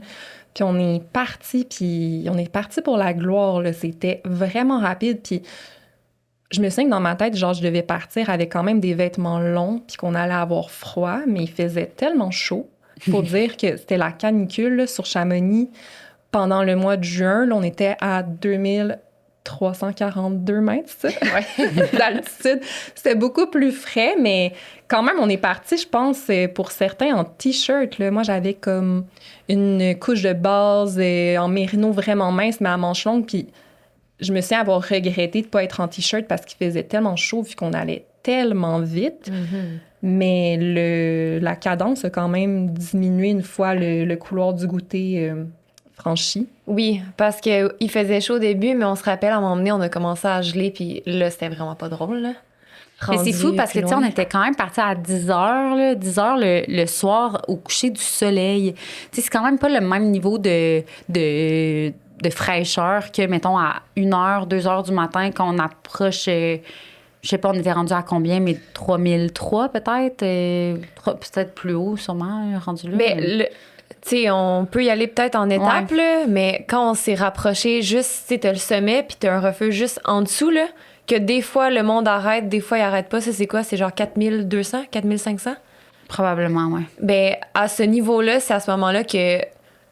S2: Puis on est parti pour la gloire, là, c'était vraiment rapide, puis je me souviens que dans ma tête, genre, je devais partir avec quand même des vêtements longs, puis qu'on allait avoir froid, mais il faisait tellement chaud. Il faut dire que c'était la canicule là, sur Chamonix. Pendant le mois de juin, là, on était à 2342 mètres, c'est ça? D'altitude. C'était beaucoup plus frais, mais quand même, on est parti, je pense, pour certains, en T-shirt. Là. Moi, j'avais comme une couche de base en mérino vraiment mince, mais à manches longues, puis je me souviens avoir regretté de ne pas être en T-shirt parce qu'il faisait tellement chaud vu qu'on allait tellement vite. Mais la cadence a quand même diminué une fois le couloir du goûter franchi.
S3: Oui, parce qu'il faisait chaud au début, mais on se rappelle, à un moment donné, on a commencé à geler, puis là, c'était vraiment pas drôle. Là.
S1: Mais c'est fou
S3: Rendu
S1: parce que,
S3: plus
S1: tu sais, on
S3: loin.
S1: était quand même partis à 10 heures, là, 10 heures le soir au coucher du soleil. Tu sais, c'est quand même pas le même niveau de fraîcheur que, mettons, à 1 heure, 2 heures du matin, quand on approche, je sais pas, on était rendu à combien, mais 3003 peut-être? Peut-être plus haut, sûrement, rendu là.
S3: Mais tu sais, on peut y aller peut-être en étapes, là, mais quand on s'est rapproché, juste, tu sais, t'as le sommet, puis t'as un refuge juste en dessous, là, que des fois, le monde arrête, des fois, il arrête pas. Ça, c'est quoi? C'est genre 4200, 4500?
S1: Probablement, ouais.
S3: Ben, à ce niveau-là, c'est à ce moment-là que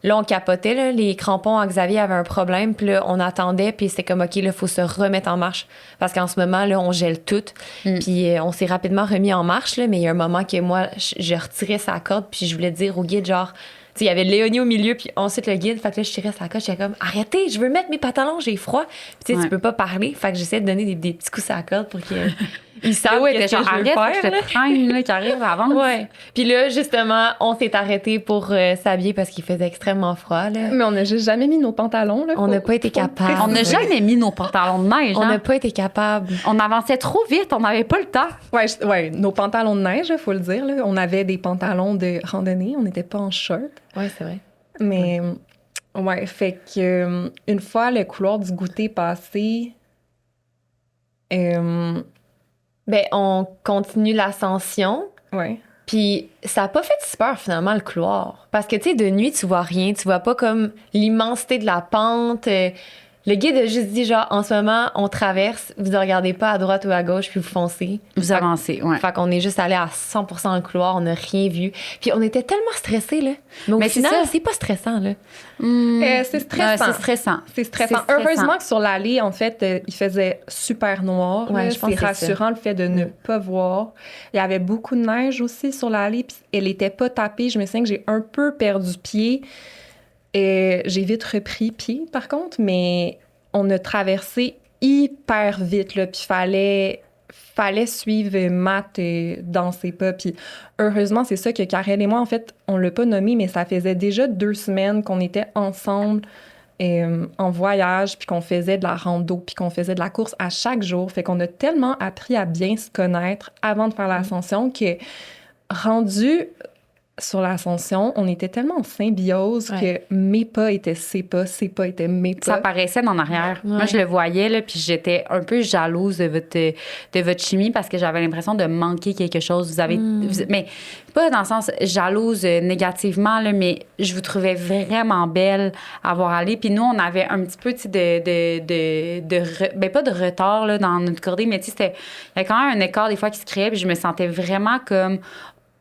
S3: là, on capotait. Là, les crampons à Xavier avaient un problème. Puis là, on attendait. Puis c'était comme, OK, là, il faut se remettre en marche. Parce qu'en ce moment, là, on gèle tout. Puis on s'est rapidement remis en marche. Là, mais il y a un moment que moi, je retirais sa corde. Puis je voulais dire au guide, genre... Tu sais, il y avait Léonie au milieu. Puis ensuite, le guide. Fait que là, je tirais sa corde. J'étais comme, arrêtez, je veux mettre mes pantalons, j'ai froid. Puis tu sais, tu peux pas parler. Fait que j'essaie de donner des petits coups à la corde pour que... Ils savent
S1: ouais,
S3: qu'est-ce que
S1: genre,
S3: je veux
S1: arrête, je
S3: faire.
S1: te traîne, là, qui arrive avant.
S3: Ouais. Puis là, justement, on s'est arrêté pour s'habiller parce qu'il faisait extrêmement froid. Là.
S2: Mais on n'a juste jamais mis nos pantalons. Là,
S3: On n'a pas été capable.
S1: On n'a jamais mis nos pantalons de neige.
S3: On
S1: hein.
S3: n'a pas été capable.
S1: On avançait trop vite, on n'avait pas le temps.
S2: Ouais, nos pantalons de neige, il faut le dire. Là. On avait des pantalons de randonnée, on n'était pas en short.
S3: Ouais, c'est vrai.
S2: Mais, ouais, fait que une fois le couloir du goûter passé,
S3: Ben, on continue l'ascension.
S2: ouais.
S3: Puis ça a pas fait si peur, finalement, le couloir. Parce que, tu sais, de nuit, tu vois rien. Tu vois pas comme l'immensité de la pente. Le guide a juste dit, genre, en ce moment, on traverse, vous ne regardez pas à droite ou à gauche, puis vous foncez.
S1: Vous avancez, ouais.
S3: Fait qu'on est juste allé à 100% dans le couloir, on n'a rien vu. Puis on était tellement stressés, là. Mais au
S1: Mais
S3: final,
S1: c'est ça.
S3: c'est pas stressant, là.
S2: C'est stressant.
S1: Ouais, c'est stressant.
S2: C'est stressant.
S1: C'est stressant.
S2: Heureusement que sur l'allée, en fait, il faisait super noir.
S3: Ouais,
S2: là.
S3: je pense
S2: c'est
S3: que c'est
S2: rassurant le fait de ne pas voir. Il y avait beaucoup de neige aussi sur l'allée, puis elle était pas tapée. Je me souviens que j'ai un peu perdu pied. Et j'ai vite repris pied, par contre, mais on a traversé hyper vite, là, puis fallait suivre Matt dans ses pas. Puis heureusement, c'est ça que Karel et moi, en fait, on l'a pas nommé, mais ça faisait déjà 2 semaines qu'on était ensemble en voyage, puis qu'on faisait de la rando, puis qu'on faisait de la course à chaque jour. Fait qu'on a tellement appris à bien se connaître avant de faire l'ascension que rendu sur l'ascension, on était tellement en symbiose que mes pas étaient ses pas étaient mes pas.
S1: Ça paraissait en arrière.
S3: Ouais.
S1: Moi, je le voyais, là, puis j'étais un peu jalouse de votre chimie parce que j'avais l'impression de manquer quelque chose. Mais pas dans le sens jalouse négativement, là, mais je vous trouvais vraiment belle à voir aller. Puis nous, on avait un petit peu ben, pas de retard là, dans notre cordée, mais il y avait quand même un écart des fois qui se créait, puis je me sentais vraiment comme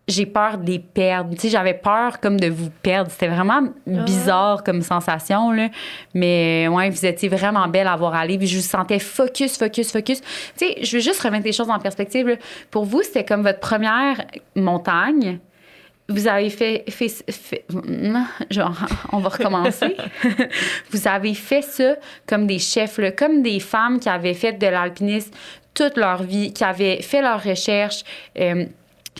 S1: j'ai peur de les perdre. Tu sais, j'avais peur comme de vous perdre. C'était vraiment bizarre comme sensation, là. Mais ouais, vous étiez vraiment belle à voir aller. Puis je vous sentais focus. Tu sais, je veux juste remettre les choses en perspective, là. Pour vous, c'était comme votre première montagne. Vous avez fait genre, on va recommencer. Vous avez fait ça comme des chefs, là, comme des femmes qui avaient fait de l'alpinisme toute leur vie, qui avaient fait leurs recherches,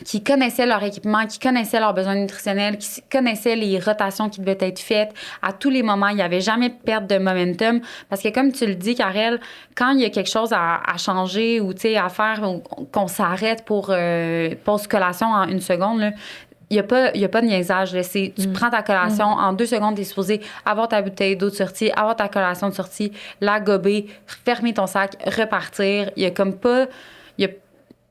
S1: qui connaissaient leur équipement, qui connaissaient leurs besoins nutritionnels, qui connaissaient les rotations qui devaient être faites. À tous les moments, il n'y avait jamais de perte de momentum. Parce que comme tu le dis, Karel, quand il y a quelque chose à changer ou à faire, ou qu'on s'arrête pour pause-collation en 1 seconde, là, il n'y a pas de niaisage. Là. Tu prends ta collation, en 2 secondes, tu es supposé avoir ta bouteille d'eau de sortie, avoir ta collation de sortie, la gober, fermer ton sac, repartir. Il y a comme pas...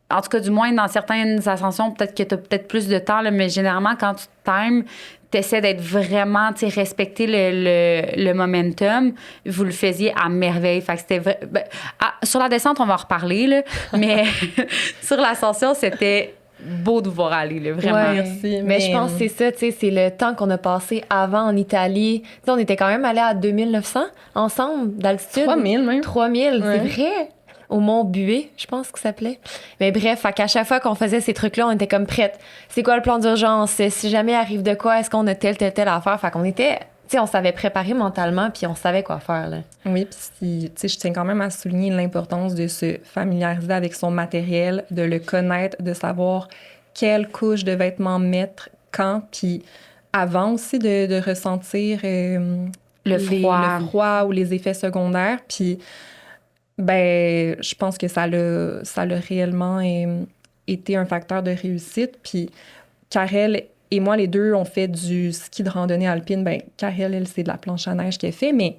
S1: En tout cas, du moins, dans certaines ascensions, peut-être que tu as peut-être plus de temps, là, mais généralement, quand tu times, tu essaies d'être vraiment, respecter le momentum. Vous le faisiez à merveille. Fait que c'était sur la descente, on va en reparler, là, mais sur l'ascension, c'était beau de vous voir aller, là, vraiment.
S3: Ouais.
S2: Merci.
S3: Mais je pense que c'est ça, tu sais, c'est le temps qu'on a passé avant en Italie. Tu sais, on était quand même allés à 2900 ensemble d'altitude.
S2: 3000 même.
S3: 3000,
S2: Ouais.
S3: c'est vrai. Au Mont Buet, je pense que ça s'appelait. Mais bref, fait qu'à chaque fois qu'on faisait ces trucs-là, on était comme prête. C'est quoi le plan d'urgence? Si jamais arrive de quoi, est-ce qu'on a telle affaire? Fait qu'on était, tu sais, on savait préparer mentalement, puis on savait quoi faire, là.
S2: Oui, puis tu sais, je tiens quand même à souligner l'importance de se familiariser avec son matériel, de le connaître, de savoir quelle couche de vêtements mettre, quand, puis avant aussi de ressentir
S1: Le froid
S2: ou les effets secondaires. Puis, ben, je pense que ça l'a réellement été un facteur de réussite. Puis, Karel et moi, les deux, on fait du ski de randonnée alpine. Ben, Karel, elle, c'est de la planche à neige qu'elle fait, mais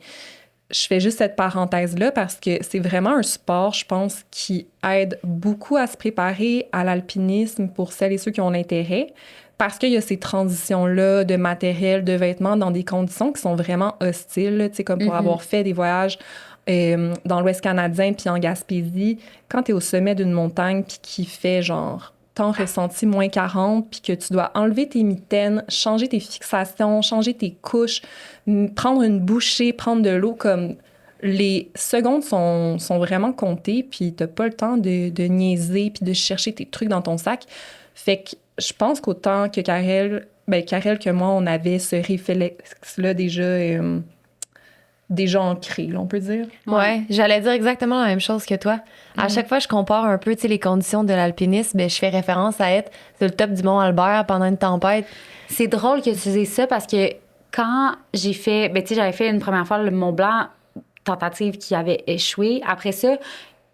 S2: je fais juste cette parenthèse-là parce que c'est vraiment un sport, je pense, qui aide beaucoup à se préparer à l'alpinisme pour celles et ceux qui ont l'intérêt, parce qu'il y a ces transitions-là de matériel, de vêtements dans des conditions qui sont vraiment hostiles, tu sais, comme pour avoir fait des voyages dans l'Ouest canadien puis en Gaspésie. Quand tu es au sommet d'une montagne puis qui fait genre temps ressenti moins 40 puis que tu dois enlever tes mitaines, changer tes fixations, changer tes couches, prendre une bouchée, prendre de l'eau, comme les secondes sont vraiment comptées puis t'as pas le temps de niaiser puis de chercher tes trucs dans ton sac. Fait que je pense qu'autant que Karel que moi, on avait ce réflexe-là déjà déjà ancré, là, on peut dire.
S3: Ouais, j'allais dire exactement la même chose que toi. À chaque fois, je compare un peu, tu sais, les conditions de l'alpinisme, ben, je fais référence à être sur le top du mont Albert pendant une tempête.
S1: C'est drôle que tu dises ça parce que quand j'ai fait, ben tu sais, j'avais fait une première fois le Mont Blanc, tentative qui avait échoué. Après ça,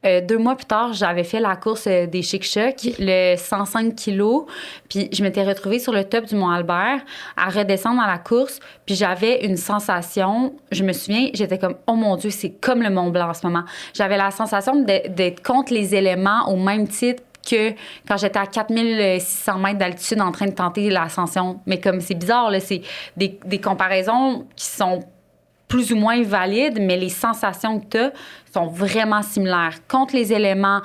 S1: 2 mois plus tard, j'avais fait la course des Chic-Chocs, le 105 kilos. Puis je m'étais retrouvée sur le top du Mont Albert à redescendre dans la course. Puis j'avais une sensation, je me souviens, j'étais comme, oh mon Dieu, c'est comme le Mont Blanc en ce moment. J'avais la sensation d'être contre les éléments au même titre que quand j'étais à 4600 mètres d'altitude en train de tenter l'ascension. Mais comme c'est bizarre, là, c'est des comparaisons qui sont plus ou moins valides, mais les sensations que tu as sont vraiment similaires. Contre les éléments,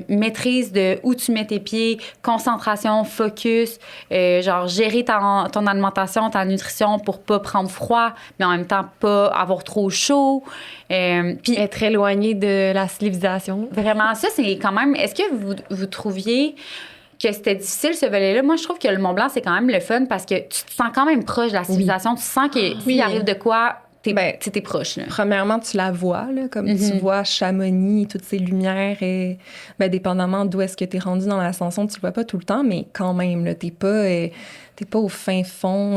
S1: maîtrise de où tu mets tes pieds, concentration, focus, genre gérer ton alimentation, ta nutrition pour pas prendre froid, mais en même temps pas avoir trop chaud. Puis
S3: Être éloigné de la civilisation.
S1: vraiment, ça, c'est quand même... Est-ce que vous trouviez que c'était difficile, ce volet-là? Moi, je trouve que le Mont Blanc, c'est quand même le fun parce que tu te sens quand même proche de la civilisation. Tu sens que s'il arrive de quoi... T'es proche, là.
S2: Premièrement, tu la vois, là, comme tu vois Chamonix, toutes ces lumières, et dépendamment d'où est-ce que tu es rendu dans l'ascension, tu le vois pas tout le temps, mais quand même, là, t'es pas au fin fond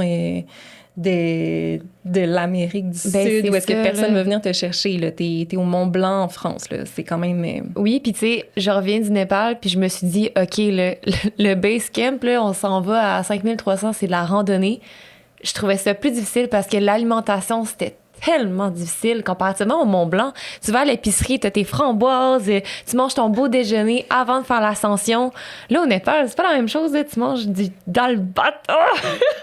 S2: de l'Amérique du Sud, où est-ce que personne va venir te chercher, là. T'es au Mont Blanc en France, là. C'est quand même...
S3: Oui, puis tu sais, je reviens du Népal, puis je me suis dit, OK, le base camp, là, on s'en va à 5300, c'est de la randonnée. Je trouvais ça plus difficile parce que l'alimentation, c'était tellement difficile comparativement au Mont Blanc. Tu vas à l'épicerie, t'as tes framboises, tu manges ton beau déjeuner avant de faire l'ascension. Là, au Népal, c'est pas la même chose, là. Tu manges du dalbata.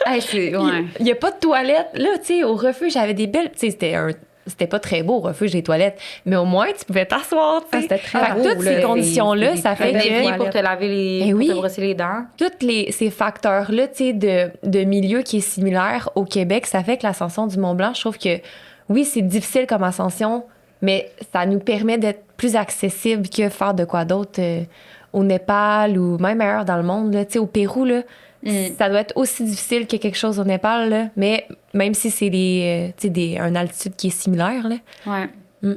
S1: Hey,
S3: Il y a pas de toilette. Là, tu sais, au refuge, j'avais des belles... Tu sais, c'était pas très beau au refuge des toilettes, mais au moins tu pouvais t'asseoir.
S2: C'était très beau.
S3: Toutes ces conditions-là, ça fait
S1: des pieds
S3: que
S1: pour te laver pour te brosser les dents.
S3: Tous ces facteurs-là, tu sais, de milieu qui est similaire au Québec, ça fait que l'ascension du Mont Blanc, je trouve que oui, c'est difficile comme ascension, mais ça nous permet d'être plus accessible que faire de quoi d'autre au Népal ou même ailleurs dans le monde. Tu sais, au Pérou, là, ça doit être aussi difficile que quelque chose au Népal, là, mais même si c'est une altitude qui est similaire. Là.
S1: Ouais.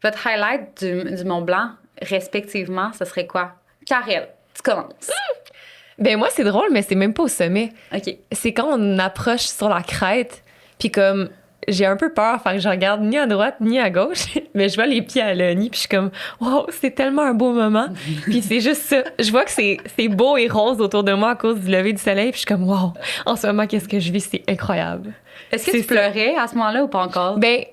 S1: Votre highlight du Mont Blanc, respectivement, ce serait quoi? Karel, tu commences.
S3: Ben moi, c'est drôle, mais c'est même pas au sommet.
S1: OK.
S3: C'est quand on approche sur la crête, puis comme j'ai un peu peur, fait que je regarde ni à droite ni à gauche, mais je vois les pieds à l'ONI, puis je suis comme wow, c'est tellement un beau moment. Puis c'est juste ça. Je vois que c'est beau et rose autour de moi à cause du lever du soleil, puis je suis comme wow, en ce moment, qu'est-ce que je vis, c'est incroyable.
S1: Est-ce que tu pleurais à ce moment-là ou pas encore?
S3: Ben,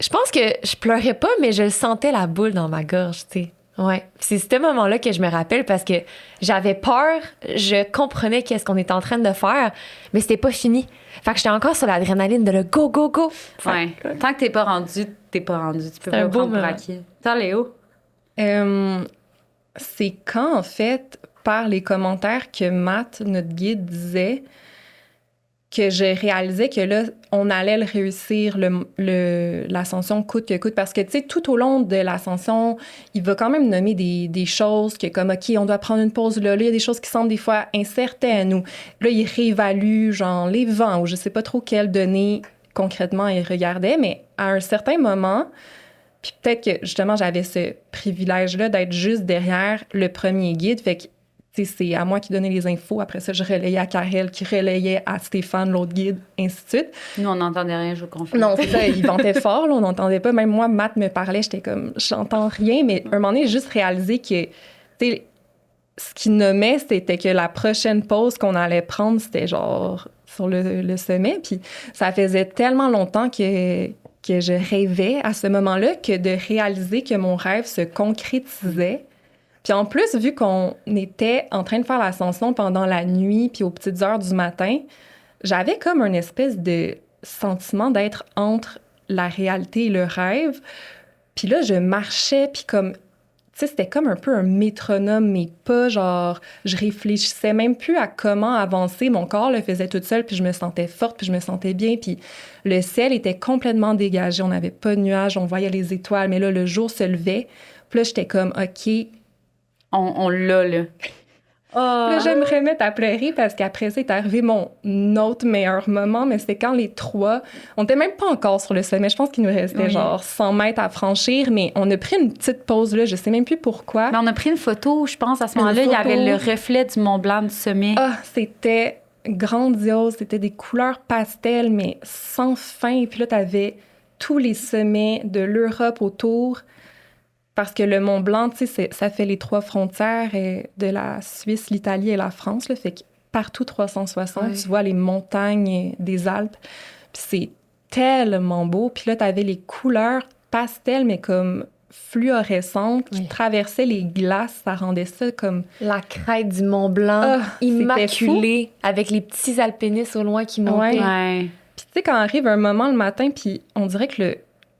S3: je pense que je pleurais pas, mais je sentais la boule dans ma gorge, tu sais. Ouais. C'est ce moment-là que je me rappelle parce que j'avais peur, je comprenais qu'est-ce qu'on était en train de faire, mais c'était pas fini. Fait que j'étais encore sur l'adrénaline de le go, go, go.
S1: Ouais. Tant que t'es pas rendu, t'es pas rendu. Tu peux pas prendre pour acquis. Toi, Léo?
S2: C'est quand, en fait, par les commentaires que Matt, notre guide, disait, que je réalisais que là, on allait le réussir, l'ascension coûte que coûte. Parce que, tu sais, tout au long de l'ascension, il va quand même nommer des choses que comme, OK, on doit prendre une pause là. Là, il y a des choses qui semblent des fois incertaines. Ou là, il réévalue, genre, les vents, ou je sais pas trop quelles données concrètement il regardait. Mais à un certain moment, puis peut-être que, justement, j'avais ce privilège-là d'être juste derrière le premier guide. Fait que c'est à moi qui donnais les infos. Après ça, je relayais à Karel, qui relayait à Stéphane, l'autre guide, ainsi de suite.
S1: Nous, on n'entendait rien, je vous confirme.
S2: Non, c'est ça, il ventait fort, là, on n'entendait pas. Même moi, Matt me parlait, j'étais comme, j'entends rien. Mais à un moment donné, j'ai juste réalisé que, tu sais, ce qu'il nommait, c'était que la prochaine pause qu'on allait prendre, c'était genre sur le sommet. Puis ça faisait tellement longtemps que je rêvais à ce moment-là que de réaliser que mon rêve se concrétisait. Puis en plus, vu qu'on était en train de faire l'ascension pendant la nuit puis aux petites heures du matin, j'avais comme une espèce de sentiment d'être entre la réalité et le rêve. Puis là, je marchais, puis comme... Tu sais, c'était comme un peu un métronome, mais pas genre... Je réfléchissais même plus à comment avancer. Mon corps le faisait tout seul, puis je me sentais forte, puis je me sentais bien. Puis le ciel était complètement dégagé. On n'avait pas de nuages, on voyait les étoiles. Mais là, le jour se levait. Puis là, j'étais comme, OK...
S1: On l'a, là.
S2: Là, j'aimerais mettre à pleurer parce qu'après ça, est arrivé mon autre meilleur moment, mais c'était quand les trois, on n'était même pas encore sur le sommet. Je pense qu'il nous restait genre 100 mètres à franchir, mais on a pris une petite pause là, je sais même plus pourquoi.
S1: Mais on a pris une photo, je pense, à ce moment-là, il y avait le reflet du Mont Blanc du sommet.
S2: Ah, c'était grandiose, c'était des couleurs pastel, mais sans fin. Puis là, t'avais tous les sommets de l'Europe autour. Parce que le Mont Blanc, tu sais, ça fait les 3 frontières de la Suisse, l'Italie et la France. Là, fait que partout 360, tu vois les montagnes des Alpes. Puis c'est tellement beau. Puis là, tu avais les couleurs pastel, mais comme fluorescentes, qui traversaient les glaces. Ça rendait ça comme...
S3: La crête du Mont Blanc, immaculée, avec les petits alpinistes au loin qui montaient.
S1: Ouais.
S2: Puis tu sais, quand arrive un moment le matin, puis on dirait que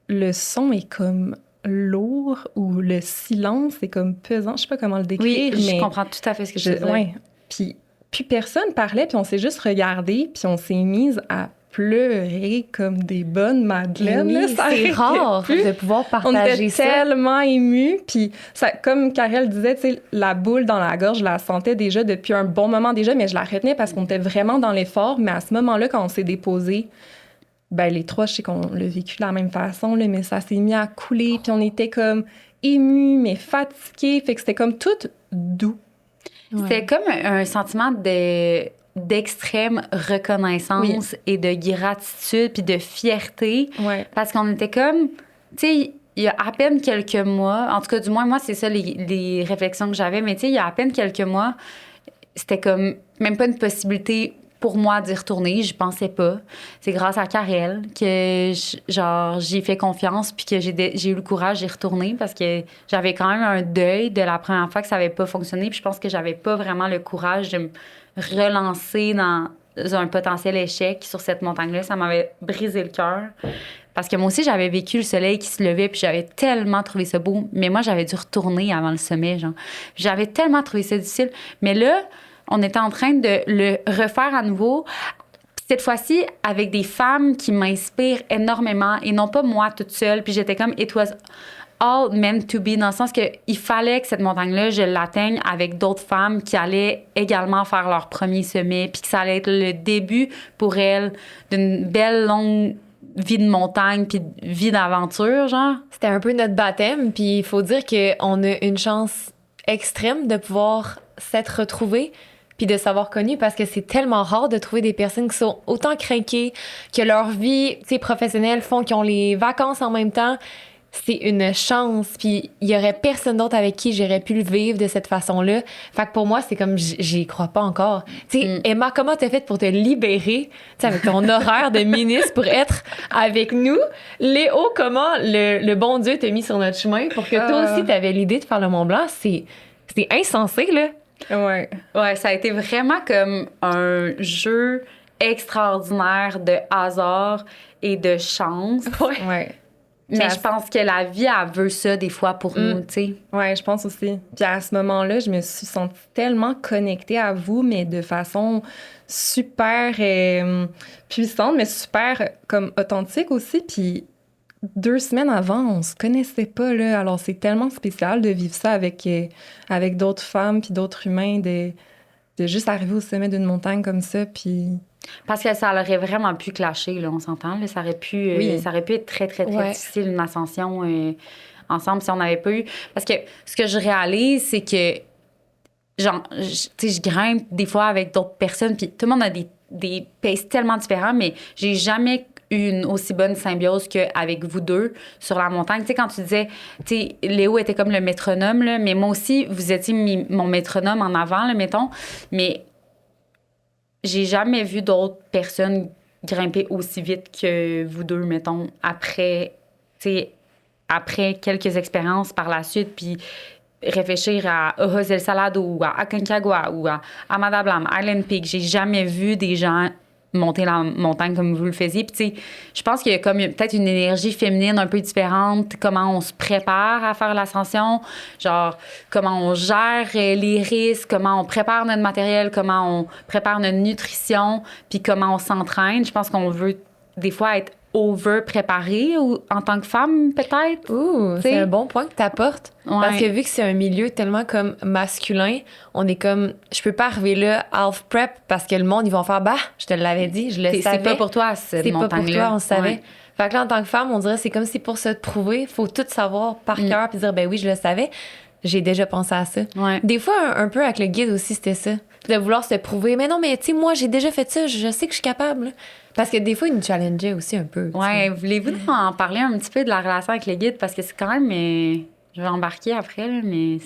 S2: le son est comme... lourd ou le silence est comme pesant. Je sais pas comment le décrire,
S1: oui,
S2: mais...
S1: je comprends tout à fait ce que tu veux dire.
S2: Ouais. Puis personne parlait, puis on s'est juste regardé, puis on s'est mise à pleurer comme des bonnes madeleines.
S3: Oui, c'est rare de pouvoir partager
S2: on était
S3: ça.
S2: tellement émus, puis ça, comme Karel disait, tu sais, la boule dans la gorge, je la sentais déjà depuis un bon moment déjà, mais je la retenais parce qu'on était vraiment dans l'effort. Mais à ce moment-là, quand on s'est déposé, ben les trois, je sais qu'on l'a vécu de la même façon, là, mais ça s'est mis à couler, puis on était comme émus, mais fatigués, fait que c'était comme tout doux.
S1: C'était comme un sentiment d'extrême reconnaissance et de gratitude, puis de fierté, parce qu'on était comme, tu sais, il y a à peine quelques mois, en tout cas, du moins, moi, c'est ça les réflexions que j'avais, mais tu sais, il y a à peine quelques mois, c'était comme même pas une possibilité pour moi d'y retourner, je pensais pas. C'est grâce à Karel que j'ai fait confiance puis que j'ai eu le courage d'y retourner parce que j'avais quand même un deuil de la première fois que ça avait pas fonctionné puis je pense que j'avais pas vraiment le courage de me relancer dans un potentiel échec sur cette montagne-là. Ça m'avait brisé le cœur. Parce que moi aussi, j'avais vécu le soleil qui se levait, puis j'avais tellement trouvé ça beau. Mais moi, j'avais dû retourner avant le sommet, genre. J'avais tellement trouvé ça difficile. Mais là, on était en train de le refaire à nouveau. Cette fois-ci, avec des femmes qui m'inspirent énormément et non pas moi toute seule. Puis j'étais comme, it was all meant to be, dans le sens qu'il fallait que cette montagne-là, je l'atteigne avec d'autres femmes qui allaient également faire leur premier sommet, puis que ça allait être le début pour elles d'une belle, longue vie de montagne, puis vie d'aventure, genre.
S3: C'était un peu notre baptême, puis il faut dire qu'on a une chance extrême de pouvoir s'être retrouvés puis de s'avoir connus parce que c'est tellement rare de trouver des personnes qui sont autant craquées, que leur vie professionnelle font qu'ils ont les vacances en même temps. C'est une chance, puis il y aurait personne d'autre avec qui j'aurais pu le vivre de cette façon-là. Fait que pour moi, c'est comme, j'y crois pas encore. Tu sais, Emma, comment t'as fait pour te libérer, tu sais, avec ton horaire de ministre pour être avec nous? Léo, comment le bon Dieu t'a mis sur notre chemin pour que toi aussi t'avais l'idée de faire le Mont Blanc? C'est insensé, là.
S1: Ouais, ça a été vraiment comme un jeu extraordinaire de hasard et de chance. Mais je pense que la vie, elle veut ça des fois pour nous, tu sais.
S2: Ouais, je pense aussi. Puis à ce moment-là, je me suis sentie tellement connectée à vous, mais de façon super puissante, mais super comme authentique aussi. Puis 2 semaines avant, on se connaissait pas, là. Alors c'est tellement spécial de vivre ça avec d'autres femmes puis d'autres humains, de juste arriver au sommet d'une montagne comme ça, puis...
S1: Parce que ça aurait vraiment pu clasher, là, on s'entend. Là, ça aurait pu être très, très, très difficile, une ascension ensemble, si on n'avait pas eu... Parce que ce que je réalise, c'est que, genre, je grimpe des fois avec d'autres personnes, puis tout le monde a des paces tellement différents, mais j'ai jamais eu une aussi bonne symbiose qu'avec vous deux sur la montagne. Tu sais, quand tu disais, tu sais, Léo était comme le métronome, là, mais moi aussi, vous étiez mon métronome en avant, là, mettons, mais... J'ai jamais vu d'autres personnes grimper aussi vite que vous deux, mettons, après quelques expériences par la suite, puis réfléchir à Ojos del Salado ou à Aconcagua ou à Amadablam, Island Peak. J'ai jamais vu des gens monter la montagne comme vous le faisiez. Puis, tu sais, je pense qu'il y a comme peut-être une énergie féminine un peu différente, comment on se prépare à faire l'ascension, genre comment on gère les risques, comment on prépare notre matériel, comment on prépare notre nutrition, puis comment on s'entraîne. Je pense qu'on veut des fois être over-préparée en tant que femme, peut-être.
S3: Ouh,
S1: T'sais.
S3: c'est un bon point que tu apportes.
S1: Ouais.
S3: Parce que vu que c'est un milieu tellement comme masculin, on est comme, je peux pas arriver là half prep parce que le monde, ils vont faire, bah, je te l'avais dit, je le savais.
S1: C'est pas pour toi, cette
S3: C'est pas pour
S1: montagne-là.
S3: toi, on savait.
S1: Ouais.
S3: Fait que là, en tant que femme, on dirait c'est comme si pour se prouver, faut tout savoir par cœur puis dire, ben oui, je le savais. J'ai déjà pensé à ça.
S1: Ouais.
S3: Des fois, un peu avec le guide aussi, c'était ça. De vouloir se prouver. Mais non, mais tu sais, moi, j'ai déjà fait ça, je sais que je suis capable. Parce que des fois, ils nous challengeaient aussi un peu.
S1: Ouais, voulez-vous en parler un petit peu de la relation avec le guide? Parce que c'est quand même... je vais embarquer après, là, mais...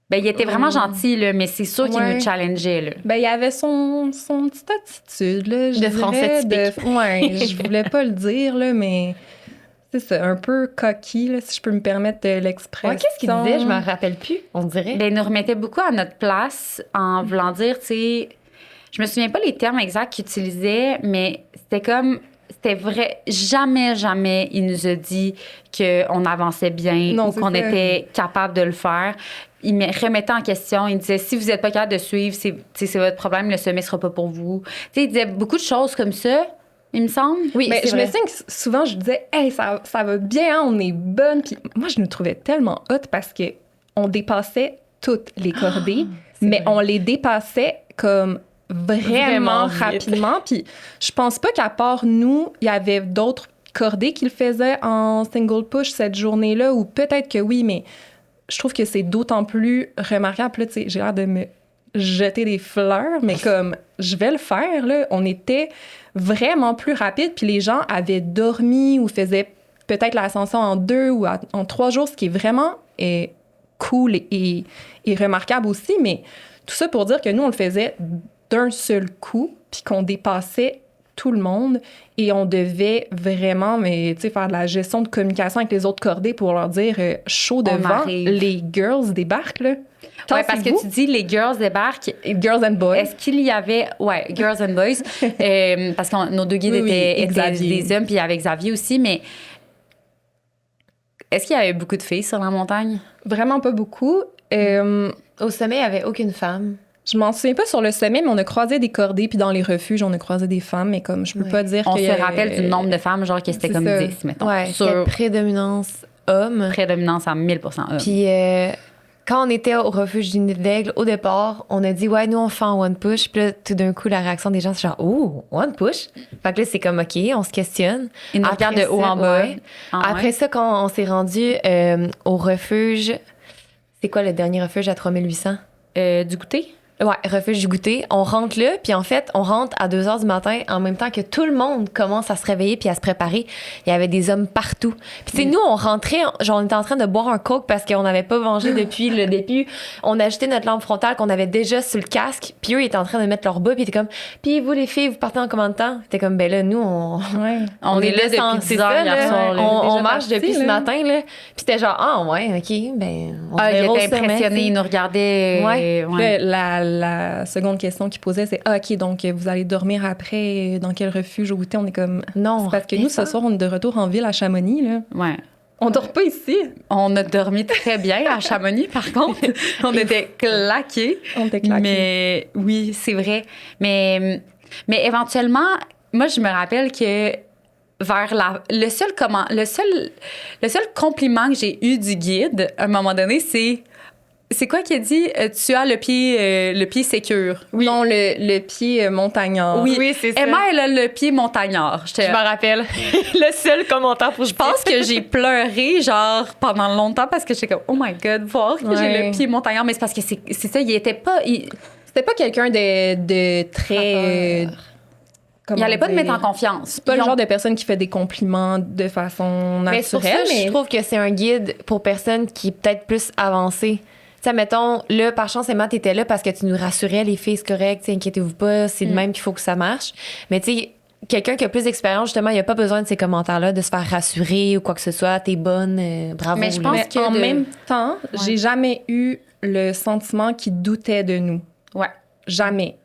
S1: Ben, il était vraiment gentil, là, mais c'est sûr qu'il
S2: Ouais.
S1: nous challengeait, là.
S2: Ben, il y avait son petite attitude, là. Je
S3: De
S2: dirais,
S3: français typique.
S2: Ouais, je voulais pas le dire, là, mais c'est ça, un peu coquille, là, si je peux me permettre l'expression.
S3: Ouais, qu'est-ce qu'il disait? Je m'en rappelle plus, on dirait.
S1: Ben, il nous remettait beaucoup à notre place en voulant dire, tu sais... Je me souviens pas les termes exacts qu'il utilisait, mais c'était comme... C'était vrai. Jamais, il nous a dit qu'on avançait bien
S2: Non,
S1: ou
S2: c'est
S1: qu'on
S2: ça.
S1: était capable de le faire. Il me remettait en question. Il disait, si vous n'êtes pas capable de suivre, c'est votre problème, le sommet ne sera pas pour vous. Tu sais, il disait beaucoup de choses comme ça, il me semble.
S3: Oui,
S2: Mais
S3: c'est
S2: je
S3: vrai.
S2: me souviens que souvent, je disais, hey, ça va bien, hein, on est bonne. Puis moi, je nous trouvais tellement hot parce qu'on dépassait toutes les cordées, mais
S3: vrai.
S2: on les dépassait comme vraiment
S3: Vraiment vite.
S2: rapidement. Puis je pense pas qu'à part nous, il y avait d'autres cordées qui le faisaient en single push cette journée-là, ou peut-être que oui, mais je trouve que c'est d'autant plus remarquable. Là, tu sais, j'ai l'air de me jeter des fleurs, mais comme je vais le faire, là, on était vraiment plus rapide, puis les gens avaient dormi ou faisaient peut-être l'ascension en 2 ou en 3 jours, ce qui est vraiment cool et remarquable aussi, mais tout ça pour dire que nous, on le faisait d'un seul coup, puis qu'on dépassait tout le monde et on devait vraiment faire de la gestion de communication avec les autres cordées pour leur dire chaud
S1: On
S2: devant,
S1: arrive.
S2: les girls débarquent, là.
S1: Ouais, parce que
S2: Tassez-vous.
S1: tu dis les girls débarquent.
S2: Girls and boys.
S1: Est-ce qu'il y avait... Ouais, girls and boys. Parce que nos deux guides
S2: Oui,
S1: étaient
S2: Xavier.
S1: des hommes, puis il y avait Xavier aussi, mais... Est-ce qu'il y avait beaucoup de filles sur la montagne?
S2: Vraiment pas beaucoup.
S3: Au sommet, il n'y avait aucune femme.
S2: Je m'en souviens pas sur le sommet, mais on a croisé des cordées, puis dans les refuges, on a croisé des femmes, mais comme je peux
S3: Ouais.
S2: pas dire
S1: On
S2: qu'il y
S1: se
S2: a-
S1: rappelle du nombre de femmes, genre que c'était
S2: C'est
S1: comme
S2: ça.
S1: 10, mettons.
S3: Ouais, c'était
S1: Sur
S3: prédominance homme.
S1: prédominance à 1000% hommes.
S3: Puis quand on était au refuge du Nid d'Aigle, au départ, on a dit, ouais, nous, on fait en one push. Puis là, tout d'un coup, la réaction des gens, c'est genre, oh, one push. Fait que là, c'est comme, OK, on se questionne.
S1: Ils nous
S3: Après
S1: regardent de haut
S3: ça,
S1: en bas.
S3: ouais.
S1: Ah,
S3: Après
S1: ouais.
S3: ça, quand on s'est rendu au refuge, c'est quoi le dernier refuge à 3800?
S1: Du goûter?
S3: Ouais, refuge du goûter. On rentre là, puis en fait, on rentre à 2 heures du matin en même temps que tout le monde commence à se réveiller puis à se préparer. Il y avait des hommes partout. Puis tu sais, nous, on rentrait, genre, on était en train de boire un coke parce qu'on n'avait pas mangé depuis le début. On a ajouté notre lampe frontale qu'on avait déjà sur le casque, puis eux, ils étaient en train de mettre leur bas, puis ils étaient comme, puis vous, les filles, vous partez en combien de temps? T'es comme, ben là, nous,
S2: Ouais.
S1: On est là
S3: sans-
S1: depuis
S3: c'est
S1: 10 heures
S3: ça,
S1: hier
S3: là.
S1: soir. là.
S3: On
S2: Déjà
S3: marche
S2: parti,
S3: depuis ce
S2: là.
S3: matin, là. Puis c'était genre, ah ouais, OK, ben, on
S1: Ah, ils
S3: verra au
S1: étaient
S3: sommet,
S1: impressionnés,
S3: tu sais.
S1: ils nous regardaient.
S3: Ouais.
S1: ouais.
S2: La seconde question qu'ils posaient, c'est OK, donc vous allez dormir après, dans quel refuge au goûter? On est comme.
S3: Non,
S2: C'est parce que nous, ce
S3: ça.
S2: soir, on est de retour en ville à Chamonix, là.
S1: Ouais.
S2: On dort pas ici.
S1: On a dormi très bien à Chamonix, par contre. On était claqués.
S2: On était claqués.
S1: Mais oui, c'est vrai. Mais éventuellement, moi, je me rappelle que le seul compliment que j'ai eu du guide, à un moment donné, c'est quoi qu'il a dit? Tu as le pied sécure.
S2: Oui. Non, le pied montagnard.
S3: Oui, c'est ça.
S1: Emma, elle a le pied montagnard.
S3: Je me rappelle. Le seul commentaire pour
S1: Je pense que j'ai pleuré, genre, pendant longtemps parce que j'étais comme, oh my God, voir que j'ai
S2: Ouais.
S1: le pied montagnard. Mais c'est parce que c'est ça, il était pas...
S2: C'était pas quelqu'un de très.
S1: Il allait pas te mettre en confiance.
S2: C'est pas le genre de personne qui fait des compliments de façon
S3: Mais c'est pour ça
S2: naturelle.
S3: que je trouve que c'est un guide pour personnes qui est peut-être plus avancée. Tu sais, mettons, là, par chance, Emma, t'étais là parce que tu nous rassurais, les filles, c'est correct, tu sais, inquiétez-vous pas, c'est de même qu'il faut que ça marche. Mais tu sais, quelqu'un qui a plus d'expérience, justement, il a pas besoin de ces commentaires-là, de se faire rassurer ou quoi que ce soit. T'es bonne, bravo.
S1: Mais je
S3: là.
S1: pense
S2: Mais
S1: que
S2: en
S1: de-
S2: même temps, j'ai jamais eu le sentiment qu'ils doutaient de nous.
S1: Ouais.
S2: Jamais.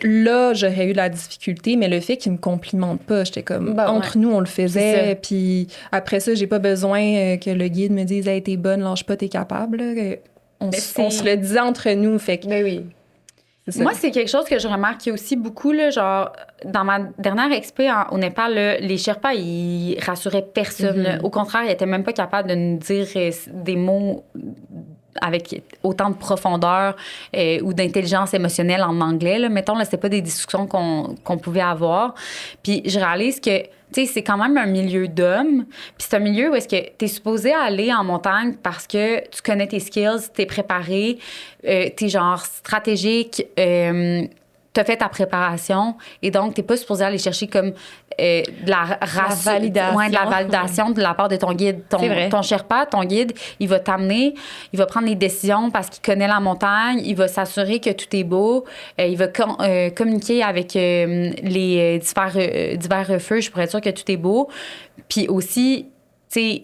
S2: Là, j'aurais eu de la difficulté, mais le fait qu'ils me complimentent pas, j'étais comme,
S3: Ben,
S2: entre nous, on le
S3: C'est
S2: faisait,
S3: ça.
S2: puis après ça, j'ai pas besoin que le guide me dise, hey, t'es bonne, lâche pas, t'es capable. Là. On
S1: Mais
S2: se le disait entre nous, fait que
S3: Ben oui.
S2: c'est ça.
S1: Moi, c'est quelque chose que je remarque aussi beaucoup, là, genre, dans ma dernière expé au Népal, là, les Sherpas, ils rassuraient personne. Là. Au contraire, ils étaient même pas capables de nous dire des mots avec autant de profondeur ou d'intelligence émotionnelle en anglais. Là. Mettons, là, c'était pas des discussions qu'on pouvait avoir. Puis je réalise que, tu sais, c'est quand même un milieu d'hommes. Puis c'est un milieu où est-ce que tu es supposé aller en montagne parce que tu connais tes skills, tu es préparé, tu es genre stratégique, tu as fait ta préparation et donc tu n'es pas supposé aller chercher comme de la
S3: validation.
S1: Ouais, de la validation de la part de ton guide. Ton Sherpa, ton guide, il va t'amener, il va prendre les décisions parce qu'il connaît la montagne, il va s'assurer que tout est beau, il va communiquer avec les divers refuges pour être sûr que tout est beau. Puis aussi, tu sais,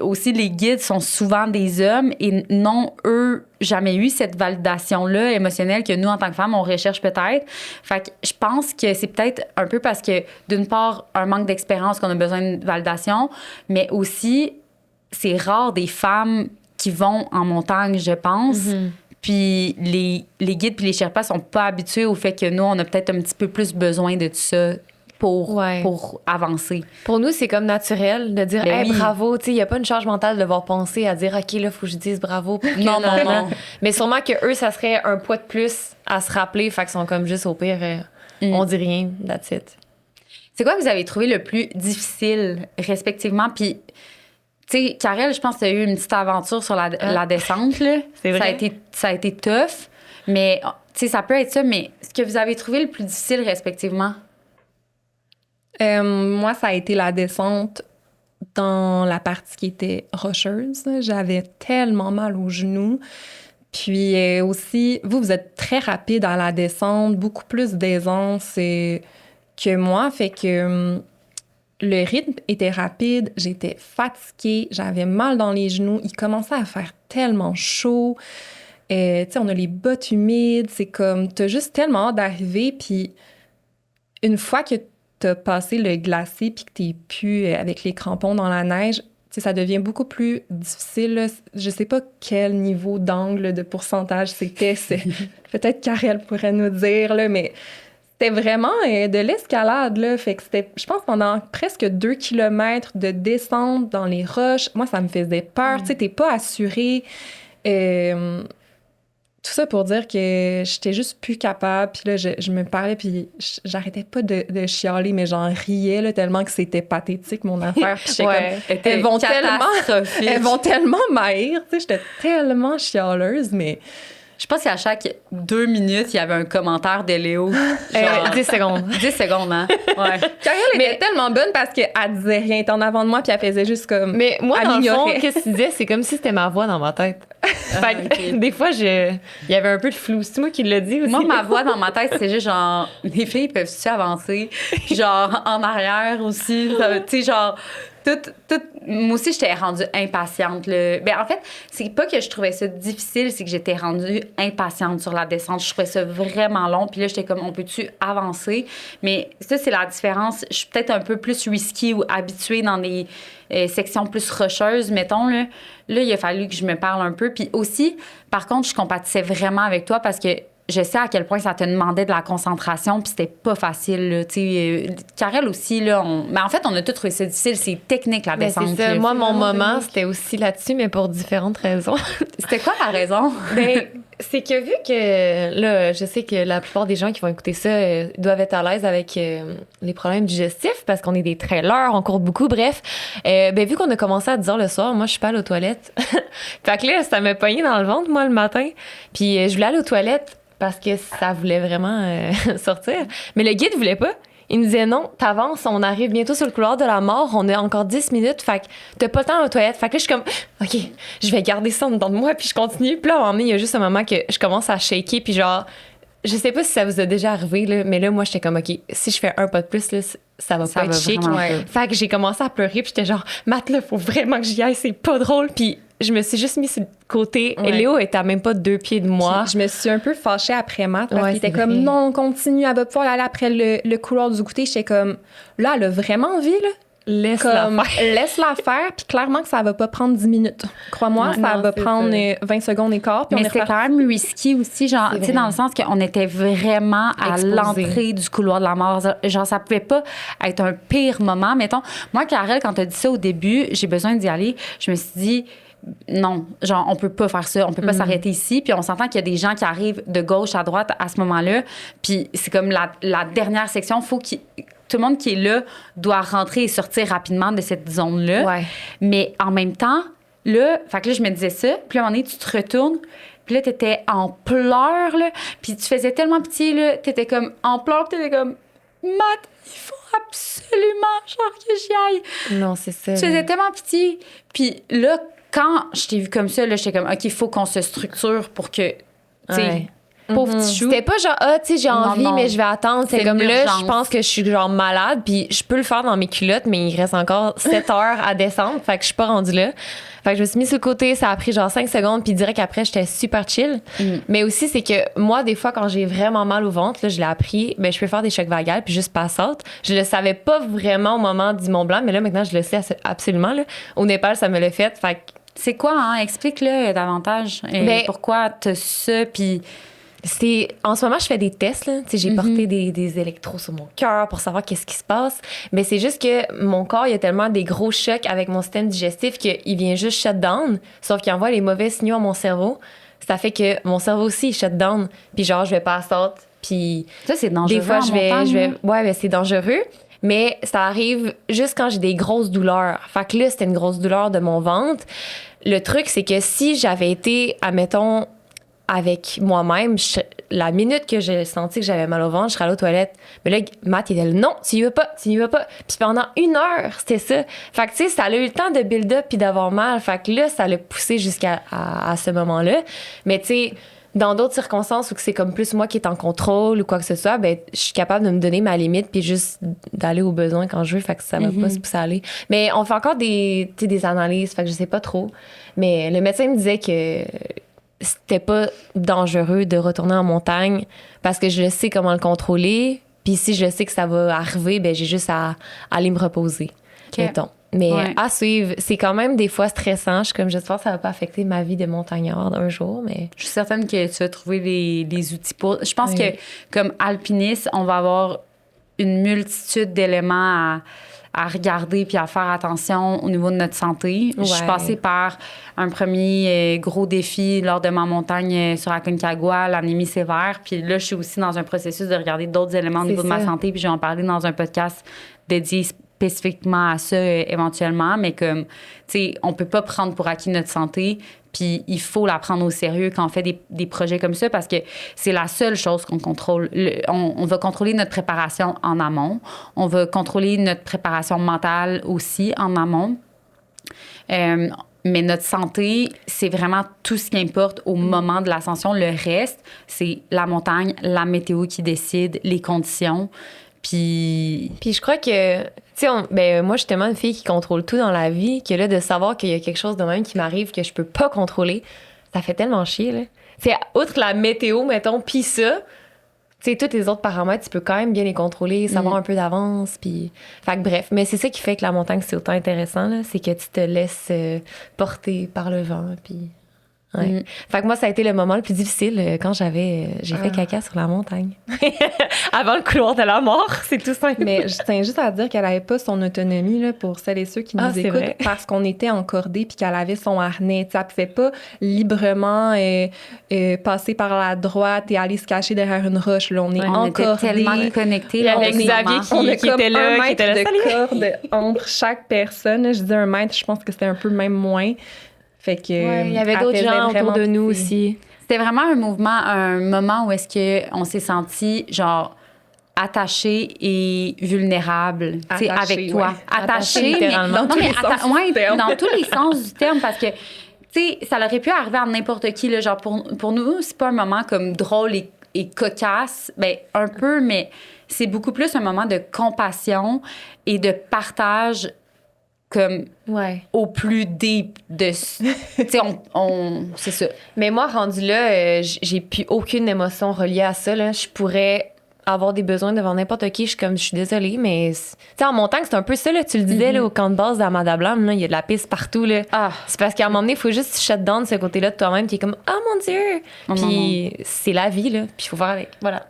S1: aussi, les guides sont souvent des hommes et n'ont, eux, jamais eu cette validation-là émotionnelle que nous, en tant que femmes, on recherche peut-être. Fait que je pense que c'est peut-être un peu parce que, d'une part, un manque d'expérience qu'on a besoin de validation, mais aussi, c'est rare des femmes qui vont en montagne, je pense. Mm-hmm. Puis les guides puis les Sherpas sont pas habitués au fait que nous, on a peut-être un petit peu plus besoin de tout ça pour avancer.
S3: Pour nous, c'est comme naturel de dire
S1: Ben
S3: hey,
S1: oui.
S3: bravo. Il n'y a pas une charge mentale de devoir penser à dire OK, là, il faut que je dise bravo.
S1: Non.
S3: Mais sûrement que eux, ça serait un poids de plus à se rappeler. Fait qu'ils sont comme juste au pire, on dit rien, that's it.
S1: C'est quoi que vous avez trouvé le plus difficile, respectivement? Puis, tu sais, Karel, je pense que tu as eu une petite aventure sur la descente. Là.
S3: C'est vrai.
S1: Ça a été tough. Mais, tu sais, ça peut être ça. Mais ce que vous avez trouvé le plus difficile, respectivement?
S2: Moi, ça a été la descente dans la partie qui était rocheuse. J'avais tellement mal aux genoux. Puis aussi, vous êtes très rapide à la descente, beaucoup plus d'aisance que moi. Fait que le rythme était rapide, j'étais fatiguée, j'avais mal dans les genoux. Il commençait à faire tellement chaud. Tu sais, on a les bottes humides. C'est comme, t'as juste tellement hâte d'arriver. Puis une fois que t'as passé le glacé puis que t'es plus avec les crampons dans la neige, tu sais, ça devient beaucoup plus difficile. Là. Je sais pas quel niveau d'angle, de pourcentage c'était. Peut-être Karel pourrait nous dire, là, mais c'était vraiment de l'escalade. Là. Fait que c'était, je pense, pendant presque 2 kilomètres de descente dans les roches. Moi, ça me faisait peur. Tu sais, t'es pas assuré. Tout ça pour dire que j'étais juste plus capable. Puis là, je me parlais, puis j'arrêtais pas de chialer, mais j'en riais là, tellement que c'était pathétique, mon affaire. Puis j'étais comme, elles vont tellement m'haïr. Tu sais, j'étais tellement chialeuse, mais...
S1: Je pense qu'à chaque 2 minutes, il y avait un commentaire de Léo.
S3: Genre 10 secondes.
S1: 10 secondes, hein? Ouais.
S2: Karel était tellement bonne parce qu'elle disait rien, elle était en avant de moi, puis elle faisait juste comme...
S3: Mais moi, dans le fond, qu'est-ce que tu disais? C'est comme si c'était ma voix dans ma tête. Fait que,
S1: okay.
S3: Des fois, il y avait un peu de flou. C'est moi qui l'ai dit aussi.
S1: Moi, ma voix dans ma tête, c'est juste genre, les filles peuvent-tu avancer? Puis genre, en arrière aussi. Tu sais, genre... Moi aussi, j'étais rendue impatiente. Là. Ben, en fait, c'est pas que je trouvais ça difficile, c'est que j'étais rendue impatiente sur la descente. Je trouvais ça vraiment long. Puis là, j'étais comme, on peut-tu avancer? Mais ça, c'est la différence. Je suis peut-être un peu plus risky ou habituée dans des sections plus rocheuses, mettons. Là, il a fallu que je me parle un peu. Puis aussi, par contre, je compatissais vraiment avec toi parce que je sais à quel point ça te demandait de la concentration, puis c'était pas facile. Karel aussi, là, mais en fait, on a tous trouvé ça difficile. C'est technique, la descente.
S3: C'est ça. Moi, mon moment, c'était aussi là-dessus, mais pour différentes raisons.
S1: C'était quoi la raison?
S3: Ben, c'est que vu que, là, je sais que la plupart des gens qui vont écouter ça doivent être à l'aise avec les problèmes digestifs parce qu'on est des trailers, on court beaucoup, bref. Ben, vu qu'on a commencé à 10 h le soir, moi, je suis pas allée aux toilettes. Fait que là, ça m'a pogné dans le ventre, moi, le matin. Puis je voulais aller aux toilettes parce que ça voulait vraiment sortir. Mais le guide voulait pas. Il nous disait non, t'avances, on arrive bientôt sur le couloir de la mort, on a encore 10 minutes, fait que t'as pas le temps aux toilettes. Fait que là, je suis comme, OK, je vais garder ça dedans de moi, puis je continue. Puis là, à un moment donné, il y a juste un moment que je commence à shaker, puis genre, je sais pas si ça vous a déjà arrivé, là, mais là, moi, j'étais comme, OK, si je fais un pas de plus, là, ça va pas être chic. Fait que j'ai commencé à pleurer, puis j'étais genre, Matt, là, faut vraiment que j'y aille, c'est pas drôle. Puis je me suis juste mis sur le côté. Ouais. Et Léo était à même pas 2 pieds de moi.
S2: Je me suis un peu fâchée après Matt parce qu'il était comme, non, on continue, elle va pouvoir aller après le couloir du goûter. J'étais comme, là, elle a vraiment envie, là.
S3: Laisse-la
S2: comme
S3: faire.
S2: laisse-la faire, puis clairement que ça va pas prendre 10 minutes. Crois-moi,
S3: Ouais,
S2: ça
S3: non,
S2: va
S3: c'est
S2: prendre
S3: ça.
S2: 20 secondes et quart, puis on
S1: Mais
S2: est
S1: c'est
S2: reparti.
S1: quand même risky aussi, genre,
S3: C'est
S1: tu sais,
S3: vrai.
S1: dans le sens qu'on était vraiment à
S3: Exposé.
S1: l'entrée du couloir de la mort. Genre, ça pouvait pas être un pire moment. Mettons, moi, Karel, quand t'as dit ça au début, j'ai besoin d'y aller, je me suis dit, non, genre, on peut pas faire ça, on peut pas s'arrêter ici. Puis on s'entend qu'il y a des gens qui arrivent de gauche à droite à ce moment-là. Puis c'est comme la dernière section, faut qu'il. Tout le monde qui est là doit rentrer et sortir rapidement de cette zone-là.
S3: Ouais.
S1: Mais en même temps, là, fait que là, je me disais ça. Puis là, à un moment donné, tu te retournes. Puis là, t'étais en pleurs, là. Puis tu faisais tellement pitié, là. T'étais comme en pleurs. Puis t'étais comme, Matt, il faut absolument, genre, que j'y aille.
S3: Non, c'est ça.
S1: Tu faisais tellement pitié. Puis là, quand je t'ai vu comme ça, là, j'étais comme, OK, il faut qu'on se structure pour que, tu sais,
S3: Ouais.
S1: pauvre petit chou.
S3: C'était pas genre, tu sais, j'ai
S1: Non,
S3: envie,
S1: non.
S3: mais je vais attendre. C'est
S1: C'est
S3: comme
S1: une
S3: là,
S1: urgence.
S3: je pense que je suis genre malade, puis je peux le faire dans mes culottes, mais il reste encore 7 heures à descendre. Fait que je suis pas rendue là. Fait que je me suis mis sur le côté, ça a pris genre 5 secondes, puis direct après, j'étais super chill. Mais aussi, c'est que moi, des fois, quand j'ai vraiment mal au ventre, là, je l'ai appris, ben, je peux faire des chocs vagales, puis juste pass out. Je le savais pas vraiment au moment du Mont Blanc, mais là, maintenant, je le sais absolument. Là. Au Népal, ça me l'a fait. Fait que
S1: C'est quoi, hein? Explique-le davantage.
S3: Ben,
S1: pourquoi t'as ça, puis...
S3: en ce moment, je fais des tests. Là. Tu sais, j'ai porté des électrodes sur mon cœur pour savoir qu'est-ce qui se passe. Mais c'est juste que mon corps, il y a tellement des gros chocs avec mon système digestif qu'il vient juste shut down. Sauf qu'il envoie les mauvais signaux à mon cerveau. Ça fait que mon cerveau aussi, il shut down. Puis genre, je vais pas à puis
S1: Ça, c'est dangereux.
S3: des fois,
S1: en
S3: je vais...
S1: montagne,
S3: Ouais, ben, c'est dangereux. Mais ça arrive juste quand j'ai des grosses douleurs. Fait que là, c'était une grosse douleur de mon ventre. Le truc, c'est que si j'avais été, admettons, avec moi-même, la minute que j'ai senti que j'avais mal au ventre, je serais allée aux toilettes. Mais là, Matt, il était là, non, tu y vas pas, tu y vas pas. Puis pendant 1 heure, c'était ça. Fait que, tu sais, ça a eu le temps de build-up puis d'avoir mal. Fait que là, ça l'a poussé jusqu'à à ce moment-là. Mais, tu sais, dans d'autres circonstances où c'est comme plus moi qui est en contrôle ou quoi que ce soit, ben, je suis capable de me donner ma limite puis juste d'aller au besoin quand je veux. Fait que ça va pas se pousser à aller. Mais on fait encore des analyses. Fait que je sais pas trop. Mais le médecin me disait que c'était pas dangereux de retourner en montagne parce que je sais comment le contrôler. Puis si je sais que ça va arriver, ben j'ai juste à aller me reposer, mettons. Mais à suivre, c'est quand même des fois stressant. Je suis comme, j'espère que ça va pas affecter ma vie de montagnarde un jour, mais...
S1: Je suis certaine que tu vas trouver les outils pour... Je pense que, comme alpiniste, on va avoir une multitude d'éléments à regarder puis à faire attention au niveau de notre santé. Je suis passée par un premier gros défi lors de ma montagne sur Aconcagua, l'anémie sévère. Puis là, je suis aussi dans un processus de regarder d'autres éléments au niveau de ma santé. Puis je vais en parler dans un podcast dédié spécifiquement à ça éventuellement. Mais comme, tu sais, on peut pas prendre pour acquis notre santé. Puis il faut la prendre au sérieux quand on fait des projets comme ça parce que c'est la seule chose qu'on contrôle. On va contrôler notre préparation en amont. On va contrôler notre préparation mentale aussi en amont. Mais notre santé, c'est vraiment tout ce qui importe au moment de l'ascension. Le reste, c'est la montagne, la météo qui décide, les conditions. Puis
S3: je crois que, tu sais, moi, je suis tellement une fille qui contrôle tout dans la vie que là, de savoir qu'il y a quelque chose de même qui m'arrive que je peux pas contrôler, ça fait tellement chier, là. C'est outre la météo, mettons, pis ça, tu sais, tous les autres paramètres, tu peux quand même bien les contrôler, savoir un peu d'avance, puis... Fait que bref, mais c'est ça qui fait que la montagne, c'est autant intéressant, là, c'est que tu te laisses porter par le vent, puis... Ouais. Fait que moi, ça a été le moment le plus difficile quand j'ai fait caca sur la montagne. Avant le couloir de la mort, c'est tout simple.
S2: Mais je tiens juste à dire qu'elle n'avait pas son autonomie là, pour celles et ceux qui nous écoutent
S3: vrai.
S2: parce qu'on était encordés puis qu'elle avait son harnais. T'sais, elle ne pouvait pas librement passer par la droite et aller se cacher derrière une roche. Là, on est encordés.
S1: On était tellement connectés.
S3: Il y avait Xavier
S2: qui était là,
S3: qui était là.
S2: de corde entre chaque personne. Je dis 1 mètre, je pense que c'était un peu même moins. Fait que,
S3: il y avait d'autres gens autour de nous aussi.
S1: C'était vraiment un moment où est-ce qu'on s'est senti genre attaché et vulnérable avec toi.
S2: Ouais.
S1: Attaché,
S3: littéralement.
S1: dans tous les sens du terme parce que tu sais, ça aurait pu arriver à n'importe qui là, genre pour nous, c'est pas un moment comme drôle et cocasse, ben un peu, mais c'est beaucoup plus un moment de compassion et de partage comme au plus deep de... Tu sais, c'est ça.
S3: Mais moi, rendu là, j'ai plus aucune émotion reliée à ça. Là. Je pourrais avoir des besoins devant n'importe qui. Je suis désolée, mais tu sais, en montagne, c'est un peu ça, là. Tu le disais, là, au camp de base d'Amada Blanc, il y a de la piste partout, là.
S1: Ah.
S3: C'est parce qu'à un moment donné, il faut juste shut down de ce côté-là de toi-même, qui est comme, oh mon Dieu! Puis c'est la vie, là. Puis il faut faire avec. Voilà.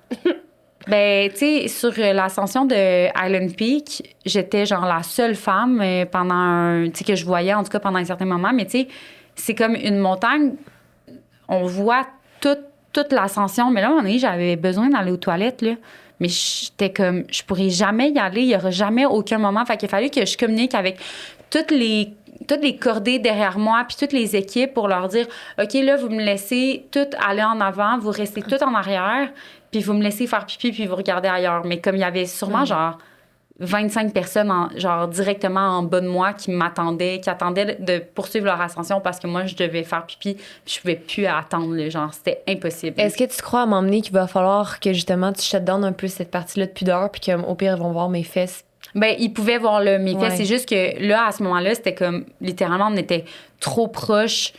S1: Ben, tu sais, sur l'ascension de Island Peak, j'étais genre la seule femme tu sais, que je voyais, en tout cas, pendant un certain moment. Mais tu sais, c'est comme une montagne, on voit toute l'ascension. Mais là, à un moment donné, j'avais besoin d'aller aux toilettes, là. Mais j'étais comme, je pourrais jamais y aller, il y aura jamais aucun moment. Fait qu'il a fallu que je communique avec toutes les cordées derrière moi, puis toutes les équipes pour leur dire, OK, là, vous me laissez toutes aller en avant, vous restez toutes en arrière, puis vous me laissez faire pipi, puis vous regardez ailleurs. Mais comme il y avait sûrement, genre, 25 personnes, genre, directement en bas de moi qui m'attendaient, qui attendaient de poursuivre leur ascension parce que moi, je devais faire pipi, puis je pouvais plus attendre, là, genre, c'était impossible.
S3: Est-ce que tu crois à m'emmener qu'il va falloir que, justement, tu shut down un peu cette partie-là de pudeur, puis qu'au pire, ils vont voir mes fesses?
S1: Ben, ils pouvaient voir mes fesses.
S3: Ouais.
S1: C'est juste que là, à ce moment-là, c'était comme, littéralement, on était trop proches.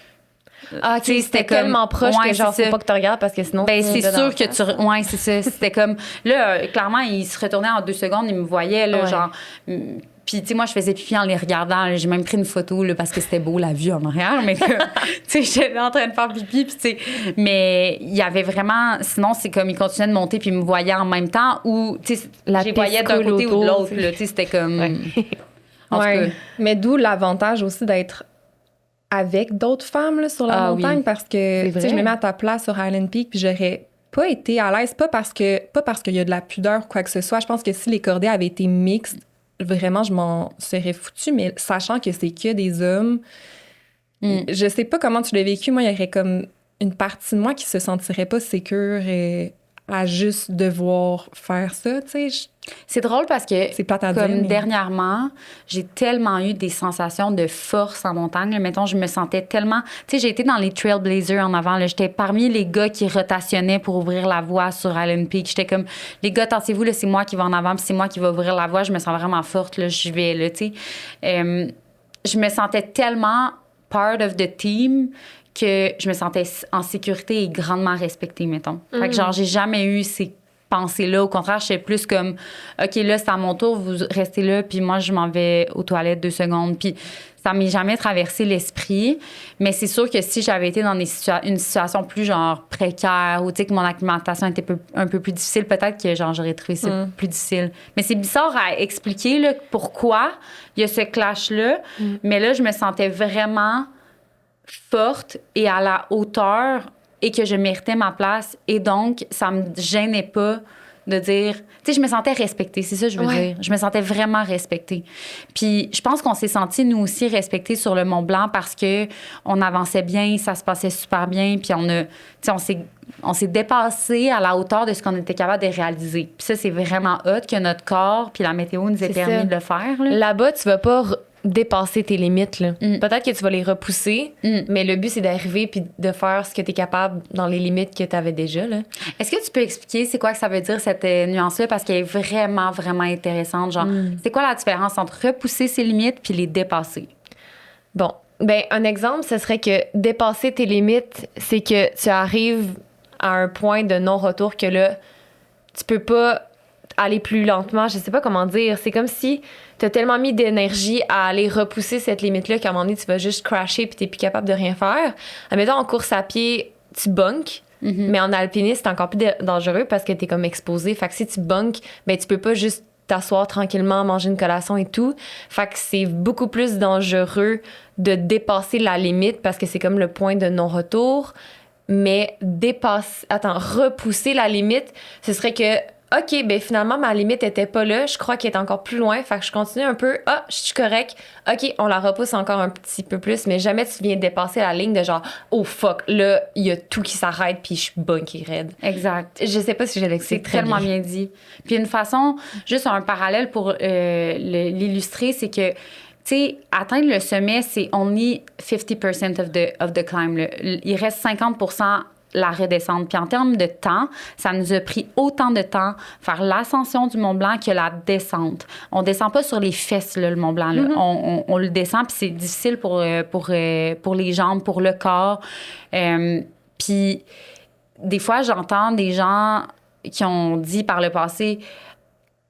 S3: Ah, tu sais, c'était tellement proche que genre, faut pas que tu regardes parce que sinon...
S1: Ben, c'est sûr que tu... Ouais, c'est ça. C'était comme... Là, clairement, ils se retournaient en 2 secondes, ils me voyaient, là, genre... Puis, tu sais, moi, je faisais pipi en les regardant. J'ai même pris une photo, là, parce que c'était beau, la vue en arrière. Mais, tu sais, j'étais en train de faire pipi, puis, tu sais... Mais il y avait vraiment... Sinon, c'est comme, ils continuaient de monter, puis ils me voyaient en même temps, ou, tu sais, je les voyais d'un côté ou de l'autre, là. Tu sais, c'était comme... En tout cas.
S2: Mais d'où l'avantage aussi d'être avec d'autres femmes là, sur la montagne, parce que tu sais, je me mets à ta place sur Island Peak, puis j'aurais pas été à l'aise, pas parce qu'il y a de la pudeur ou quoi que ce soit. Je pense que si les cordées avaient été mixtes, vraiment, je m'en serais foutue, mais sachant que c'est que des hommes, je sais pas comment tu l'as vécu. Moi, il y aurait comme une partie de moi qui se sentirait pas sécure à juste devoir faire ça, tu sais.
S1: C'est drôle parce que,
S2: c'est plate à
S1: comme
S2: dire, mais...
S1: dernièrement, j'ai tellement eu des sensations de force en montagne. Là, mettons, je me sentais tellement... Tu sais, j'ai été dans les Trailblazers en avant. Là, j'étais parmi les gars qui rotationnaient pour ouvrir la voie sur Island Peak. J'étais comme, les gars, tassez-vous, là, c'est moi qui vais en avant, puis c'est moi qui vais ouvrir la voie. Je me sens vraiment forte, là, je vais, là, tu sais. Je me sentais tellement part of the team que je me sentais en sécurité et grandement respectée, mettons. Fait que, genre, j'ai jamais eu ces pensées-là. Au contraire, je suis plus comme, OK, là, c'est à mon tour, vous restez là, puis moi, je m'en vais aux toilettes 2 secondes. Puis ça m'est jamais traversé l'esprit. Mais c'est sûr que si j'avais été dans une situation plus, genre, précaire, ou, tu sais, que mon alimentation était un peu plus difficile, peut-être que, genre, j'aurais trouvé ça plus difficile. Mais c'est bizarre à expliquer, là, pourquoi il y a ce clash-là. Mais là, je me sentais vraiment forte et à la hauteur et que je méritais ma place. Et donc, ça me gênait pas de dire... Tu sais, je me sentais respectée, c'est ça que je veux dire. Je me sentais vraiment respectée. Puis je pense qu'on s'est sentis, nous aussi, respectés sur le Mont-Blanc parce que on avançait bien, ça se passait super bien, puis on s'est dépassé à la hauteur de ce qu'on était capable de réaliser. Puis ça, c'est vraiment hot que notre corps puis la météo nous ait permis de le faire. Là.
S3: Là-bas, tu vas pas dépasser tes limites. Là. Peut-être que tu vas les repousser, mais le but, c'est d'arriver puis de faire ce que tu es capable dans les limites que tu avais déjà. Là.
S1: Est-ce que tu peux expliquer c'est quoi que ça veut dire, cette nuance-là? Parce qu'elle est vraiment, vraiment intéressante. Genre, c'est quoi la différence entre repousser ses limites puis les dépasser?
S3: Bon, ben un exemple, ce serait que dépasser tes limites, c'est que tu arrives à un point de non-retour que là, tu peux pas aller plus lentement. Je sais pas comment dire. C'est comme si t'as tellement mis d'énergie à aller repousser cette limite-là qu'à un moment donné, tu vas juste crasher puis t'es plus capable de rien faire. Admettons, en course à pied, tu bunks, mais en alpinisme, c'est encore plus dangereux parce que t'es comme exposé. Fait que si tu bunks, ben tu peux pas juste t'asseoir tranquillement, manger une collation et tout. Fait que c'est beaucoup plus dangereux de dépasser la limite parce que c'est comme le point de non-retour. Mais repousser la limite, ce serait que OK, ben finalement, ma limite était pas là. Je crois qu'elle est encore plus loin. Fait que je continue un peu. Ah, je suis correct. OK, on la repousse encore un petit peu plus. Mais jamais tu viens dépasser la ligne de genre, oh fuck, là, il y a tout qui s'arrête puis je suis bunky raide.
S1: Exact.
S3: Je sais pas si j'ai l'expliqué
S1: très tellement bien dit. Puis une façon, juste un parallèle pour l'illustrer, c'est que, tu sais, atteindre le sommet, c'est only 50% of the climb. Là. Il reste 50% la redescente. Puis en termes de temps, ça nous a pris autant de temps faire l'ascension du Mont-Blanc que la descente. On descend pas sur les fesses, là, le Mont-Blanc. Là. On le descend, puis c'est difficile pour les jambes, pour le corps. Puis des fois, j'entends des gens qui ont dit par le passé,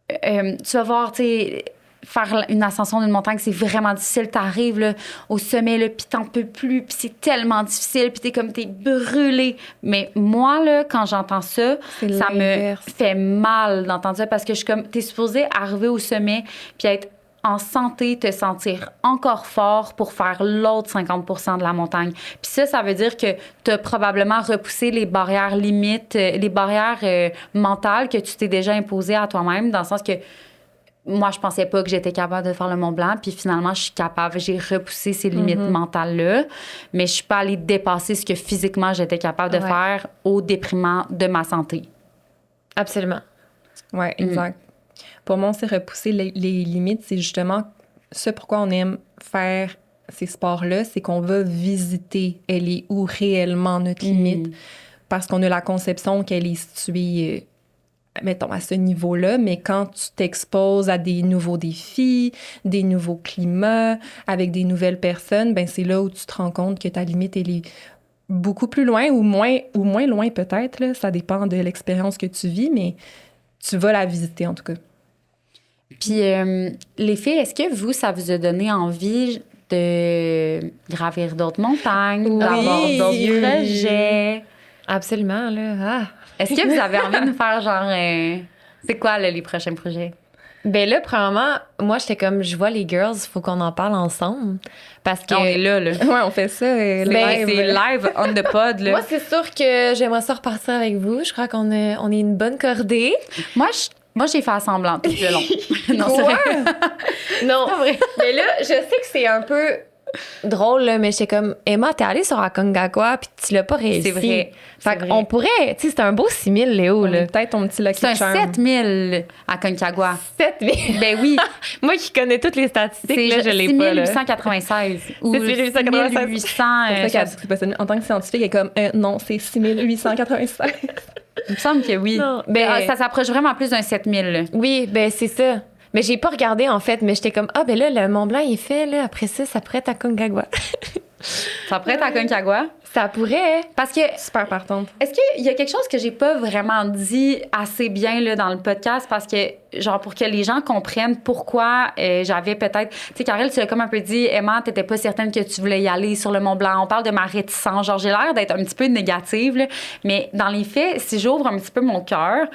S1: tu vas voir, tu sais, faire une ascension d'une montagne, c'est vraiment difficile. T'arrives là, au sommet, là, puis t'en peux plus, puis c'est tellement difficile, puis t'es brûlé. Mais moi, là, quand j'entends ça, ça me fait mal d'entendre ça parce que je suis comme, t'es supposé arriver au sommet puis être en santé, te sentir encore fort pour faire l'autre 50% de la montagne. Puis ça veut dire que tu as probablement repoussé les barrières limites, les barrières mentales que tu t'es déjà imposées à toi-même, dans le sens que moi, je pensais pas que j'étais capable de faire le Mont Blanc, puis finalement, je suis capable. J'ai repoussé ces limites mentales-là, mais je suis pas allée dépasser ce que physiquement j'étais capable de faire au déprimant de ma santé.
S3: Absolument.
S2: Oui, exact. Pour moi, c'est repousser les limites. C'est justement ce pourquoi on aime faire ces sports-là, c'est qu'on va visiter elle est où réellement notre limite, parce qu'on a la conception qu'elle est située, mettons, à ce niveau-là, mais quand tu t'exposes à des nouveaux défis, des nouveaux climats, avec des nouvelles personnes, ben c'est là où tu te rends compte que ta limite, elle est beaucoup plus loin ou moins loin peut-être, là. Ça dépend de l'expérience que tu vis, mais tu vas la visiter en tout cas.
S1: Puis, les filles, est-ce que ça vous a donné envie de gravir d'autres montagnes, d'avoir d'autres projets?
S3: Absolument, là. Ah.
S1: Est-ce que vous avez envie de faire genre... c'est quoi, là, les prochains projets?
S3: Ben là, premièrement, moi, j'étais comme, je vois les girls, il faut qu'on en parle ensemble. Parce que...
S1: On est là.
S2: Ouais, on fait ça.
S1: C'est live on the pod, là.
S3: Moi, c'est sûr que j'aimerais ça repartir avec vous. Je crois qu'on est une bonne cordée.
S1: Moi, j'ai fait semblant tout le long. Non, c'est vrai.
S3: Non, c'est vrai. Mais là, je sais que c'est un peu drôle, là, mais j'étais comme, Emma, t'es allée sur Aconcagua, puis tu l'as pas réussi.
S1: C'est vrai.
S3: Fait qu'on pourrait, tu sais, c'est un beau 6000, Léo, là.
S2: Peut-être ton petit Lucky Charm.
S1: C'est un 7000 à Aconcagua.
S3: 7000?
S1: Ben oui.
S3: Moi qui connais toutes les statistiques, là, je l'ai pas, là.
S1: 6896. Ou
S3: 6896.
S1: 6800.
S2: En tant que scientifique, elle est comme, non, c'est 6896.
S1: Il me semble que oui. Ben, ça s'approche vraiment plus d'un 7000. Là.
S3: Oui, ben c'est ça. Mais j'ai pas regardé, en fait, mais j'étais comme, ben là, le Mont Blanc, il est fait, là. Après ça prête à Aconcagua.
S1: Ça prête à Aconcagua?
S3: Ça pourrait.
S1: Parce que...
S2: Super partante.
S1: Est-ce qu'il y a quelque chose que j'ai pas vraiment dit assez bien là, dans le podcast? Parce que, genre, pour que les gens comprennent pourquoi j'avais peut-être... Tu sais, Karel, tu l'as comme un peu dit, Emma, t'étais pas certaine que tu voulais y aller sur le Mont Blanc. On parle de ma réticence. Genre, j'ai l'air d'être un petit peu négative, là. Mais dans les faits, si j'ouvre un petit peu mon cœur...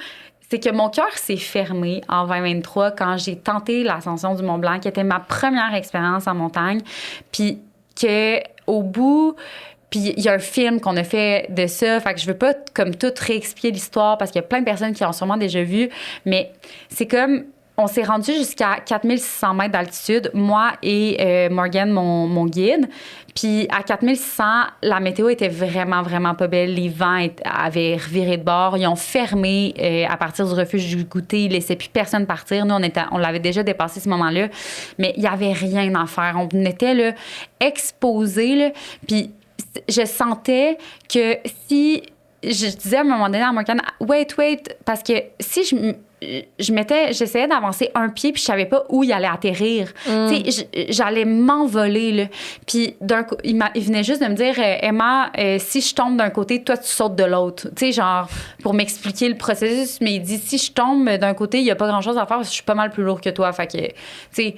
S1: c'est que mon cœur s'est fermé en 2023 quand j'ai tenté l'ascension du Mont Blanc, qui était ma première expérience en montagne. Puis qu'au bout... Puis il y a un film qu'on a fait de ça, fait que je veux pas comme tout réexpliquer l'histoire parce qu'il y a plein de personnes qui l'ont sûrement déjà vu, mais c'est comme... On s'est rendu jusqu'à 4600 mètres d'altitude, moi et Morgan, mon guide. Puis à 4600, la météo était vraiment, vraiment pas belle. Les vents avaient reviré de bord. Ils ont fermé à partir du refuge du goûter. Ils laissaient plus personne partir. Nous, on l'avait déjà dépassé ce moment-là. Mais il y avait rien à faire. On était là, exposés. Là, puis je sentais que si... Je disais à un moment donné à Morgan, wait, parce que si j'essayais d'avancer un pied puis je savais pas où il allait atterrir. Tu sais, j'allais m'envoler, là. Puis d'un coup, il venait juste de me dire, Emma, si je tombe d'un côté, toi, tu sautes de l'autre. Tu sais, genre, pour m'expliquer le processus, mais il dit, si je tombe d'un côté, il y a pas grand-chose à faire parce que je suis pas mal plus lourd que toi. Fait que, tu sais,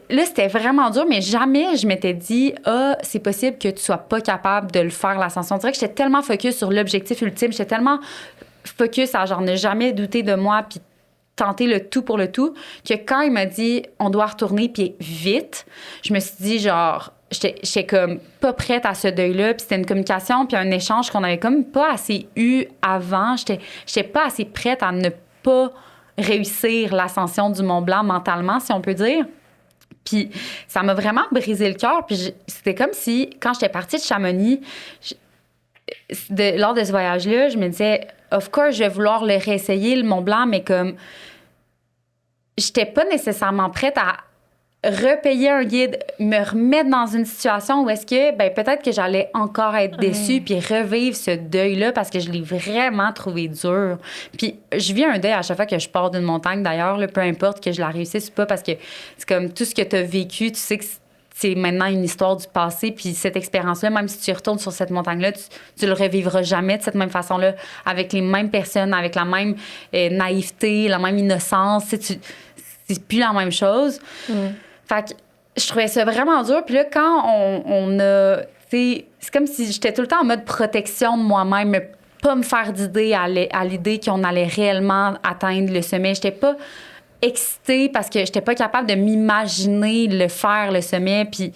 S1: là, c'était vraiment dur, mais jamais je m'étais dit, c'est possible que tu sois pas capable de le faire, l'ascension. C'est vrai que j'étais tellement focus sur l'objectif ultime, j'étais tellement focus à genre ne jamais douter de moi puis tenter le tout pour le tout, que quand il m'a dit on doit retourner puis vite, je me suis dit genre j'étais comme pas prête à ce deuil-là, puis c'était une communication puis un échange qu'on avait comme pas assez eu avant, j'étais pas assez prête à ne pas réussir l'ascension du Mont Blanc mentalement, si on peut dire. Puis ça m'a vraiment brisé le cœur, puis c'était comme si quand j'étais partie de Chamonix, lors de ce voyage-là, je me disais, of course, je vais vouloir le réessayer, le Mont Blanc, mais comme j'étais pas nécessairement prête à repayer un guide, me remettre dans une situation où est-ce que, ben peut-être que j'allais encore être déçue puis revivre ce deuil-là parce que je l'ai vraiment trouvé dur. Puis je vis un deuil à chaque fois que je pars d'une montagne, d'ailleurs, là, peu importe que je la réussisse ou pas, parce que c'est comme tout ce que tu as vécu, tu sais que c'est maintenant une histoire du passé. Puis cette expérience-là, même si tu retournes sur cette montagne-là, tu le revivras jamais de cette même façon-là, avec les mêmes personnes, avec la même naïveté, la même innocence. C'est plus la même chose. Fait que je trouvais ça vraiment dur. Puis là, quand on a... C'est comme si j'étais tout le temps en mode protection de moi-même, mais pas me faire d'idée à l'idée qu'on allait réellement atteindre le sommet. J'étais pas excitée parce que j'étais pas capable de m'imaginer le faire, le sommet. Puis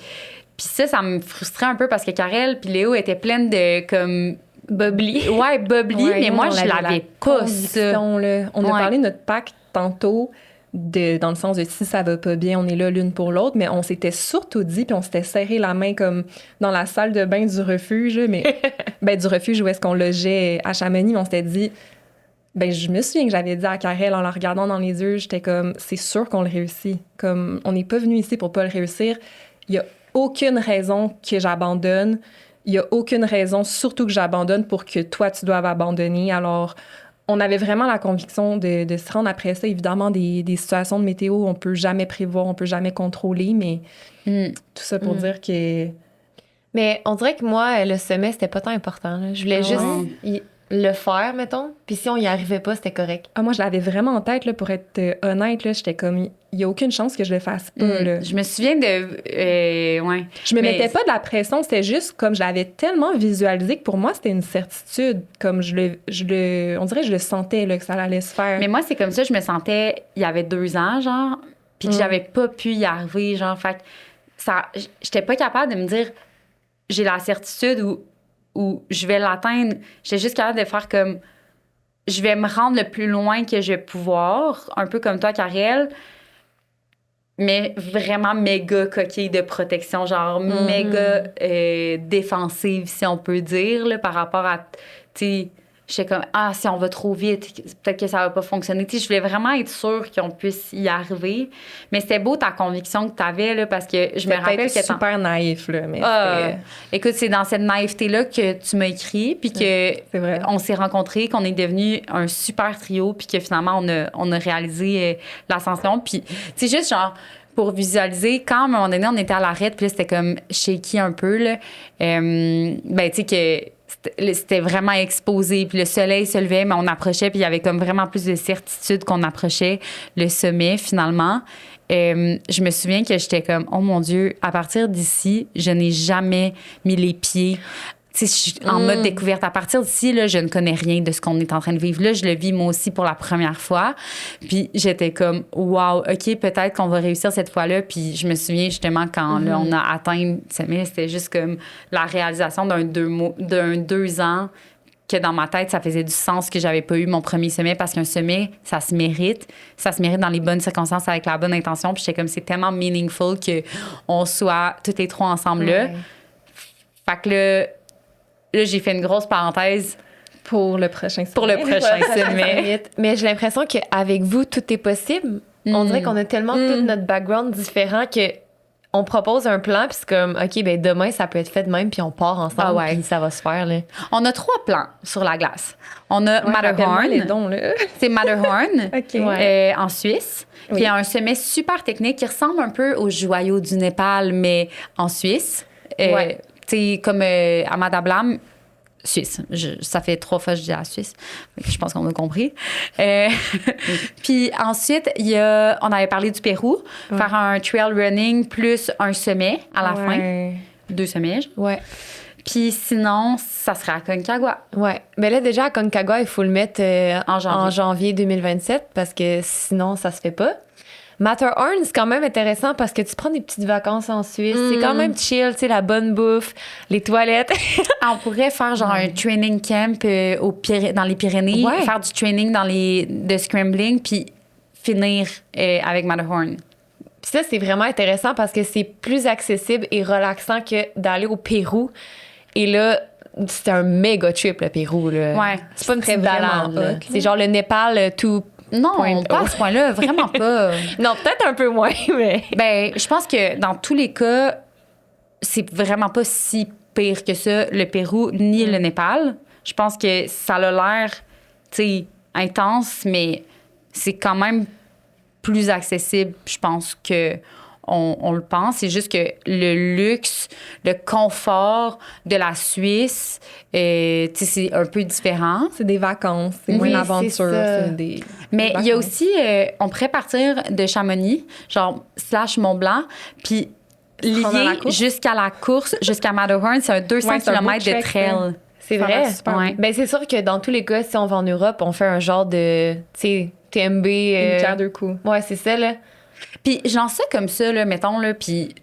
S1: ça me frustrait un peu parce que Karel puis Léo étaient pleines de comme...
S3: Bubbly.
S1: Ouais, bubbly,
S2: Ouais,
S1: mais moi,
S2: on
S1: je
S2: avait
S1: l'avais pas, ça.
S2: On a parlé de notre pacte tantôt, dans le sens de si ça va pas bien, on est là l'une pour l'autre, mais on s'était surtout dit, puis on s'était serré la main comme dans la salle de bain du refuge, mais du refuge où est-ce qu'on logeait à Chamonix, mais on s'était dit, je me souviens que j'avais dit à Karel en la regardant dans les yeux, j'étais comme, c'est sûr qu'on le réussit. Comme, on n'est pas venu ici pour pas le réussir. Il y a aucune raison que j'abandonne. Il y a aucune raison, surtout que j'abandonne, pour que toi, tu doives abandonner. Alors, on avait vraiment la conviction de se rendre après ça. Évidemment, des situations de météo, on peut jamais prévoir, on peut jamais contrôler, mais tout ça pour dire que...
S3: Mais on dirait que moi, le sommet, c'était pas tant important. Là. Je voulais juste le faire, mettons. Puis si on y arrivait pas, c'était correct.
S2: Ah, moi, je l'avais vraiment en tête, là, pour être honnête. Là, j'étais comme, il y a aucune chance que je le fasse pas. Là.
S1: Je me souviens de... ouais.
S2: Je me mettais pas de la pression. C'était juste comme je l'avais tellement visualisé que pour moi, c'était une certitude. Comme on dirait que je le sentais, là, que ça allait se faire.
S1: Mais moi, c'est comme ça, je me sentais... Il y avait 2 ans, genre, puis que j'avais pas pu y arriver, genre. Fait que j'étais pas capable de me dire... J'ai la certitude où je vais l'atteindre. J'étais juste capable de faire comme... Je vais me rendre le plus loin que je vais pouvoir, un peu comme toi, Karel, mais vraiment méga coquille de protection, genre méga défensive, si on peut dire, là, par rapport à... Tu sais, j'étais comme, si on va trop vite, peut-être que ça va pas fonctionner. Tu sais, je voulais vraiment être sûre qu'on puisse y arriver. Mais c'était beau ta conviction que tu avais, là, parce que je me rappelle que...
S2: C'était super naïf, là, mais
S1: écoute, c'est dans cette naïveté-là que tu m'as écrit, puis que on s'est rencontrés, qu'on est devenu un super trio, puis que finalement, on a réalisé l'ascension. Puis, c'est juste genre... Pour visualiser, quand à un moment donné, on était à l'arrêt, puis là, c'était comme shaky un peu, là. Tu sais que c'était vraiment exposé, puis le soleil se levait, mais on approchait, puis il y avait comme vraiment plus de certitude qu'on approchait le sommet, finalement. Je me souviens que j'étais comme, oh mon Dieu, à partir d'ici, je n'ai jamais mis les pieds... Je suis en mode découverte. À partir d'ici, là, je ne connais rien de ce qu'on est en train de vivre. Là, je le vis moi aussi pour la première fois. Puis j'étais comme, wow, OK, peut-être qu'on va réussir cette fois-là. Puis je me souviens justement quand là, on a atteint le sommet, c'était juste comme la réalisation d'un 2 ans que dans ma tête, ça faisait du sens que j'avais pas eu mon premier sommet parce qu'un sommet, ça se mérite. Ça se mérite dans les bonnes circonstances avec la bonne intention. Puis j'étais comme, c'est tellement meaningful qu'on soit toutes les 3 ensemble là. Fait que là, j'ai fait une grosse parenthèse
S2: pour le prochain sommet.
S1: Pour le prochain sommet.
S3: Mais j'ai l'impression qu'avec vous, tout est possible. On dirait qu'on a tellement tout notre background différent que on propose un plan, puis c'est comme, OK, demain, ça peut être fait de même, puis on part ensemble, puis ça va se faire. Là.
S1: On a 3 plans sur la glace. On a Matterhorn.
S2: Les dons, là.
S1: C'est Matterhorn, en Suisse.
S2: Oui.
S1: Puis il y a un sommet super technique qui ressemble un peu au joyau du Népal, mais en Suisse. C'est comme à Madablam, Suisse. Ça fait 3 fois que je dis la Suisse. Je pense qu'on a compris. Puis ensuite, on avait parlé du Pérou, faire un trail running plus un sommet à la fin. 2 sommets.
S3: Ouais.
S1: Puis sinon, ça serait à Concagua.
S3: Ouais. Mais là, déjà, à Concagua, il faut le mettre en janvier 2027 parce que sinon, ça se fait pas. Matterhorn, c'est quand même intéressant parce que tu prends des petites vacances en Suisse. C'est quand même chill, tu sais, la bonne bouffe, les toilettes.
S1: On pourrait faire genre un training camp dans les Pyrénées, faire du training de scrambling, puis finir avec Matterhorn.
S3: Puis ça, c'est vraiment intéressant parce que c'est plus accessible et relaxant que d'aller au Pérou. Et là, c'est un méga trip, le Pérou. Là.
S1: Ouais.
S3: C'est pas une petite balade. C'est genre le Népal tout...
S1: Non, pas à ce point-là, vraiment pas.
S3: Non, peut-être un peu moins, mais...
S1: Je pense que dans tous les cas, c'est vraiment pas si pire que ça, le Pérou ni le Népal. Je pense que ça a l'air, tu sais, intense, mais c'est quand même plus accessible, je pense, que on le pense. C'est juste que le luxe, le confort de la Suisse, c'est un peu différent.
S2: C'est des vacances, c'est moins l'aventure. C'est des
S1: Mais il y a
S2: vacances.
S1: aussi, on pourrait partir de Chamonix, genre / Mont-Blanc, puis
S2: prendre la
S1: lier
S2: course?
S1: jusqu'à la course, jusqu'à Matterhorn, c'est un 200
S2: Ouais, c'est un beau
S1: km de
S2: trek,
S1: trail.
S2: ça.
S3: C'est
S2: Ça
S3: vrai.
S2: va super
S1: Ouais.
S3: Ben, c'est sûr que dans tous les cas, si on va en Europe, on fait un genre de, tu sais, TMB.
S2: Une pierre deux coups.
S3: Ouais, c'est ça, là.
S1: Puis j'en sais comme ça, là, mettons, là, puis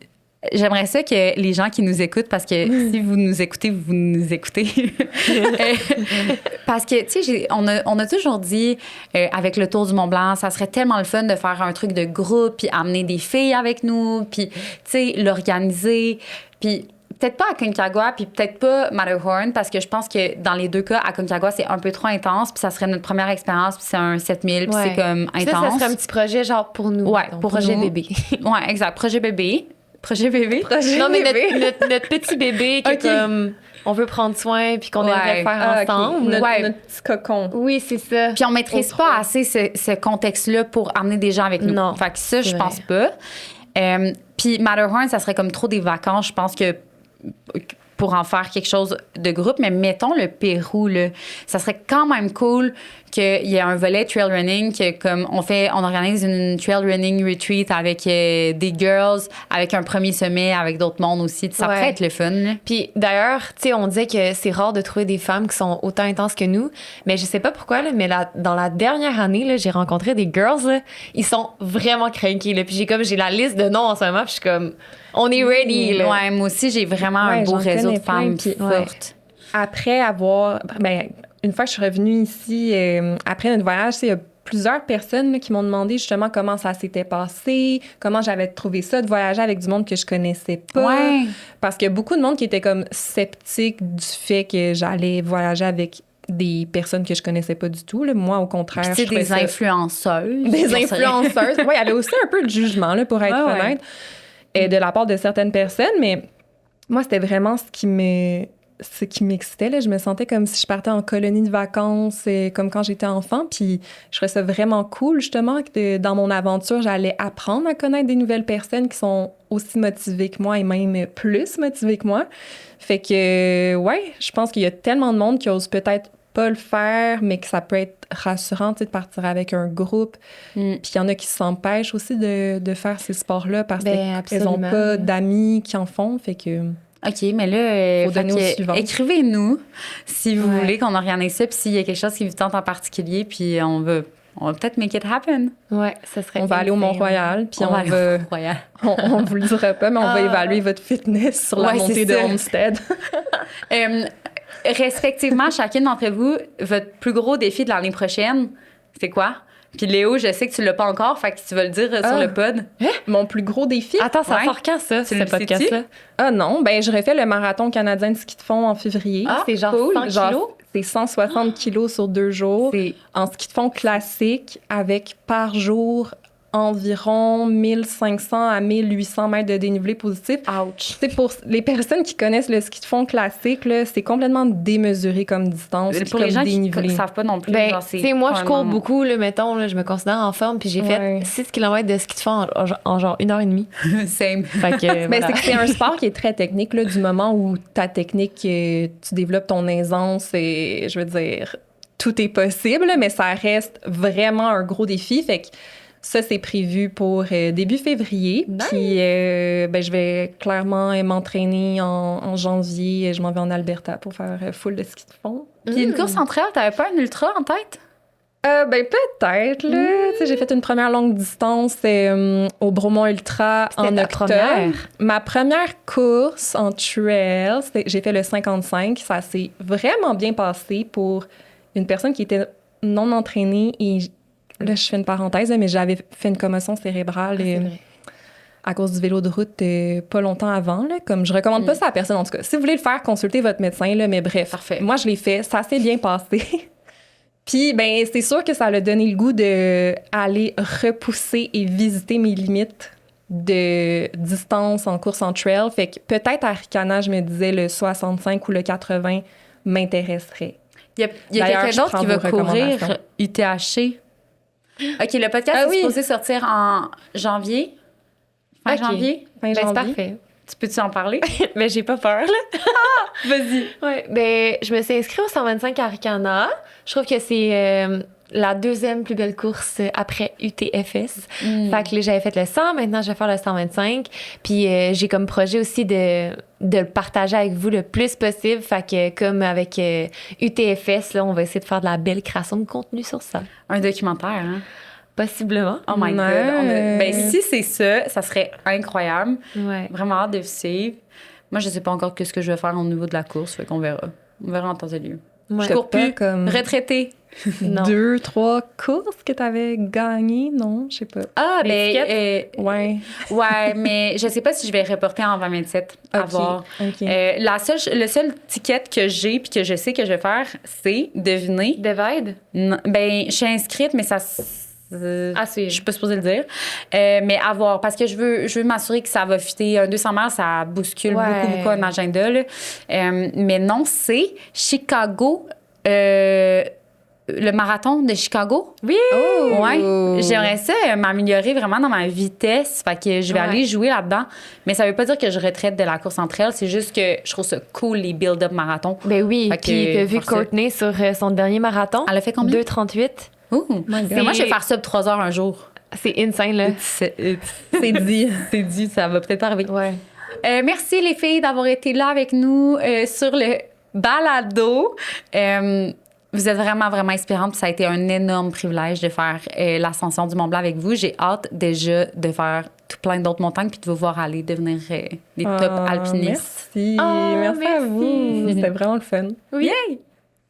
S1: j'aimerais ça que les gens qui nous écoutent, parce que si vous nous écoutez, vous nous écoutez. Parce que, tu sais, on a toujours dit, avec le Tour du Mont-Blanc, ça serait tellement le fun de faire un truc de groupe, puis amener des filles avec nous, puis, tu sais, l'organiser. Puis peut-être pas à Concagua, puis peut-être pas Matterhorn, parce que je pense que dans les deux cas, à Concagua, c'est un peu trop intense, puis ça serait notre première expérience, puis c'est un 7000, puis
S3: Ouais.
S1: c'est comme
S3: Puis
S1: intense.
S3: ça serait un petit projet, genre, pour nous.
S1: Ouais,
S3: Donc,
S1: pour
S3: projet
S1: nous.
S3: bébé.
S1: Ouais, exact. Projet bébé. Projet bébé.
S3: Non, mais notre petit bébé qui
S1: Ok.
S3: est comme, on veut prendre soin, puis qu'on aimerait faire
S2: Ah, ok.
S3: ensemble.
S1: Ouais.
S2: Notre petit cocon.
S3: Oui, c'est ça.
S1: Puis on maîtrise
S3: Au
S1: pas
S3: trois.
S1: assez ce contexte-là pour amener des gens avec nous.
S3: Non,
S1: Fait que ça,
S3: c'est
S1: je
S3: vrai.
S1: pense pas. Puis Matterhorn, ça serait comme trop des vacances. Je pense que pour en faire quelque chose de groupe, mais mettons le Pérou, là, ça serait quand même cool qu'il y ait un volet trail running, que comme on organise une trail running retreat avec des girls, avec un premier sommet, avec d'autres mondes aussi. Ça
S3: Ouais.
S1: pourrait être le fun. Là.
S3: Puis d'ailleurs, tu sais, on disait que c'est rare de trouver des femmes qui sont autant intenses que nous, mais je sais pas pourquoi, là, mais dans la dernière année, là, j'ai rencontré des girls, là, ils sont vraiment craqués. Là, puis j'ai la liste de noms en ce moment, puis je suis comme, on est ready. Là.
S1: Ouais, moi aussi, j'ai vraiment un
S2: Ouais,
S1: beau
S2: j'en
S1: réseau de
S2: connais plein,
S1: femmes
S2: puis-
S1: fortes.
S2: Après avoir... Ben, une fois que je suis revenue ici, après notre voyage, il y a plusieurs personnes là, qui m'ont demandé justement comment ça s'était passé, comment j'avais trouvé ça de voyager avec du monde que je connaissais pas.
S1: Ouais.
S2: Parce qu'il y a beaucoup de monde qui était comme sceptique du fait que j'allais voyager avec des personnes que je connaissais pas du tout. Là. Moi, au contraire,
S1: Puis, tu sais,
S2: je trouvais
S1: des
S2: ça-
S1: influenceuses.
S2: des
S1: J'en sais rien.
S2: influenceuses. Oui, il y avait aussi un peu de jugement, là, pour être
S1: Ouais, ouais.
S2: honnête, de la part de certaines personnes, mais moi, c'était vraiment ce qui m'excitait. Là. Je me sentais comme si je partais en colonie de vacances, comme quand j'étais enfant, puis je trouvais ça vraiment cool, justement, que dans mon aventure, j'allais apprendre à connaître des nouvelles personnes qui sont aussi motivées que moi et même plus motivées que moi. Fait que, ouais, je pense qu'il y a tellement de monde qui ose peut-être pas le faire, mais que ça peut être rassurant, tu sais, de partir avec un groupe.
S1: Mm.
S2: Puis il y en a qui s'empêchent aussi de faire ces sports-là parce
S3: Ben,
S2: qu'elles n'ont
S3: absolument.
S2: pas d'amis qui en font. Fait que...
S1: OK, mais là,
S2: Faut donner
S1: fait
S2: au
S1: que
S2: suivant.
S1: écrivez-nous si vous
S3: Ouais.
S1: voulez qu'on organise ça, puis s'il y a quelque chose qui vous tente en particulier, puis on va peut-être make it happen.
S3: Ouais, ça serait.
S2: On va aller au
S3: insane.
S2: Mont-Royal, puis on
S1: aller
S2: va...
S1: au Royal.
S2: On vous le dira pas, mais on va
S3: Ah.
S2: évaluer votre fitness sur la
S1: Ouais,
S2: montée
S1: c'est
S2: de
S1: ça.
S2: Homestead.
S1: Respectivement, chacune d'entre vous, votre plus gros défi de l'année prochaine, c'est quoi? Puis Léo, je sais que tu l'as pas encore, fait que tu vas le dire sur
S2: Ah.
S1: le pod.
S2: Mon plus gros défi?
S3: Attends, ça
S1: Ouais.
S3: sort quand, ça,
S1: Tu
S3: ce
S1: le
S3: podcast-là?
S2: Ah non, ben je refais le marathon canadien de ski de fond en février.
S1: Ah,
S3: c'est genre
S1: cool.
S3: 100
S2: Genre,
S3: kilos?
S2: c'est 160 kilos sur 2 jours.
S1: C'est
S2: En ski de fond classique, avec par jour environ 1500 à 1800 mètres de dénivelé positif.
S1: ouch.
S2: C'est pour les personnes qui connaissent le ski de fond classique, là, c'est complètement démesuré comme distance,
S1: Pour
S2: comme
S1: les gens
S2: dénivelé.
S1: qui savent pas non plus,
S3: Ben,
S1: genre,
S3: tu sais, moi, je cours
S1: vraiment-
S3: beaucoup, là, mettons, là, je me considère en forme, puis j'ai
S2: Ouais.
S3: fait 6 km de ski de fond en genre 1h30.
S1: Same.
S3: Fait que,
S2: Ben,
S3: voilà.
S2: c'est que c'est un sport qui est très technique, là, du moment où ta technique, tu développes ton aisance, et je veux dire, tout est possible, mais ça reste vraiment un gros défi. Fait que ça, c'est prévu pour début février.
S3: Nice.
S2: Puis, ben, je vais clairement m'entraîner en janvier. Je m'en vais en Alberta pour faire full de ski de fond.
S1: Puis une course en trail, t'avais pas un ultra en tête?
S2: Ben, peut-être, là. Tu sais, j'ai fait une première longue distance au Bromont Ultra
S3: C'était
S2: en
S3: ta
S2: octobre.
S3: première?
S2: Ma première course en trail, j'ai fait le 55. Ça s'est vraiment bien passé pour une personne qui était non entraînée. Et là, je fais une parenthèse, mais j'avais fait une commotion cérébrale
S3: C'est vrai.
S2: à cause du vélo de route pas longtemps avant. Là. Comme je recommande pas ça à personne, en tout cas. Si vous voulez le faire, consultez votre médecin. Là, mais bref,
S1: Parfait.
S2: moi, je l'ai fait. Ça s'est bien passé. Puis, ben, c'est sûr que ça a donné le goût d'aller repousser et visiter mes limites de distance en course en trail. Fait que peut-être à Ricana, je me disais le 65 ou le 80 m'intéresserait.
S1: Il y a
S2: D'ailleurs,
S1: quelqu'un
S2: je
S1: d'autre
S2: prends
S1: qui va
S2: vos
S1: courir
S2: recommandations.
S1: UTHC. OK, le podcast
S2: Ah
S1: est
S2: oui.
S1: supposé sortir en janvier. Fin
S3: Ok.
S1: janvier?
S2: Fin
S3: Ben, c'est
S2: janvier.
S3: parfait.
S1: Tu peux-tu en parler?
S3: Mais j'ai pas peur, là.
S1: Vas-y.
S3: Ouais, ben, je me suis inscrite au 125 Arcana. Je trouve que c'est la deuxième plus belle course après UTFS. Fait que là, j'avais fait le 100, maintenant je vais faire le 125. Puis j'ai comme projet aussi de le partager avec vous le plus possible. Fait que comme avec UTFS, là, on va essayer de faire de la belle création de contenu sur ça.
S1: Un documentaire, hein?
S3: Possiblement.
S1: Oh my God. Ben, si c'est ça, ça serait incroyable.
S3: Ouais.
S1: Vraiment hâte de vous suivre. Moi, je sais pas encore ce que je vais faire au niveau de la course, fait qu'on verra. On verra en temps et lieu.
S3: Ouais.
S1: Je cours
S2: T'as pas
S1: plus.
S2: comme
S1: Retraité.
S3: Non.
S2: 2, 3 courses que t'avais gagnées, non? Je sais pas.
S1: Ah,
S3: L'étiquette?
S2: Ouais.
S1: ouais, mais je sais pas si je vais reporter en 2027. À
S2: Ok,
S1: voir.
S2: ok.
S1: Le seul ticket que j'ai puis que je sais que je vais faire, c'est deviner.
S3: Divide?
S1: Ben, je suis inscrite, mais ça.
S3: À suivre.
S1: Je suis pas supposée le dire. Mais à voir, parce que je veux m'assurer que ça va fitter. Un 200 mètres, ça bouscule
S3: Ouais.
S1: beaucoup un agenda. Là. Mais non, c'est Chicago, le marathon de Chicago.
S3: Oui!
S2: Oh!
S1: Ouais. J'aimerais ça m'améliorer vraiment dans ma vitesse. Fait que je vais
S3: Ouais.
S1: aller jouer là-dedans. Mais ça veut pas dire que je retraite de la course entre elles. C'est juste que je trouve ça cool, les build-up marathons.
S3: Ben oui.
S1: Fait que,
S3: Puis que vu
S1: faire ça.
S3: Courtney sur son dernier marathon,
S1: Elle a fait combien?
S3: 2,38.
S1: Ouh.
S2: My God.
S1: Mais moi, je vais faire ça pour 3 heures un jour.
S3: C'est insane, là.
S1: C'est dit. C'est dit, ça va peut-être pas arriver.
S3: Ouais.
S1: Merci les filles d'avoir été là avec nous sur le balado. Vous êtes vraiment, vraiment inspirantes. Puis ça a été un énorme privilège de faire l'ascension du Mont-Blanc avec vous. J'ai hâte déjà de faire tout plein d'autres montagnes puis de vous voir aller devenir des top alpinistes.
S2: Merci.
S3: Oh,
S2: merci à
S3: merci.
S2: vous. C'était vraiment le fun.
S3: Oui.
S1: Yay!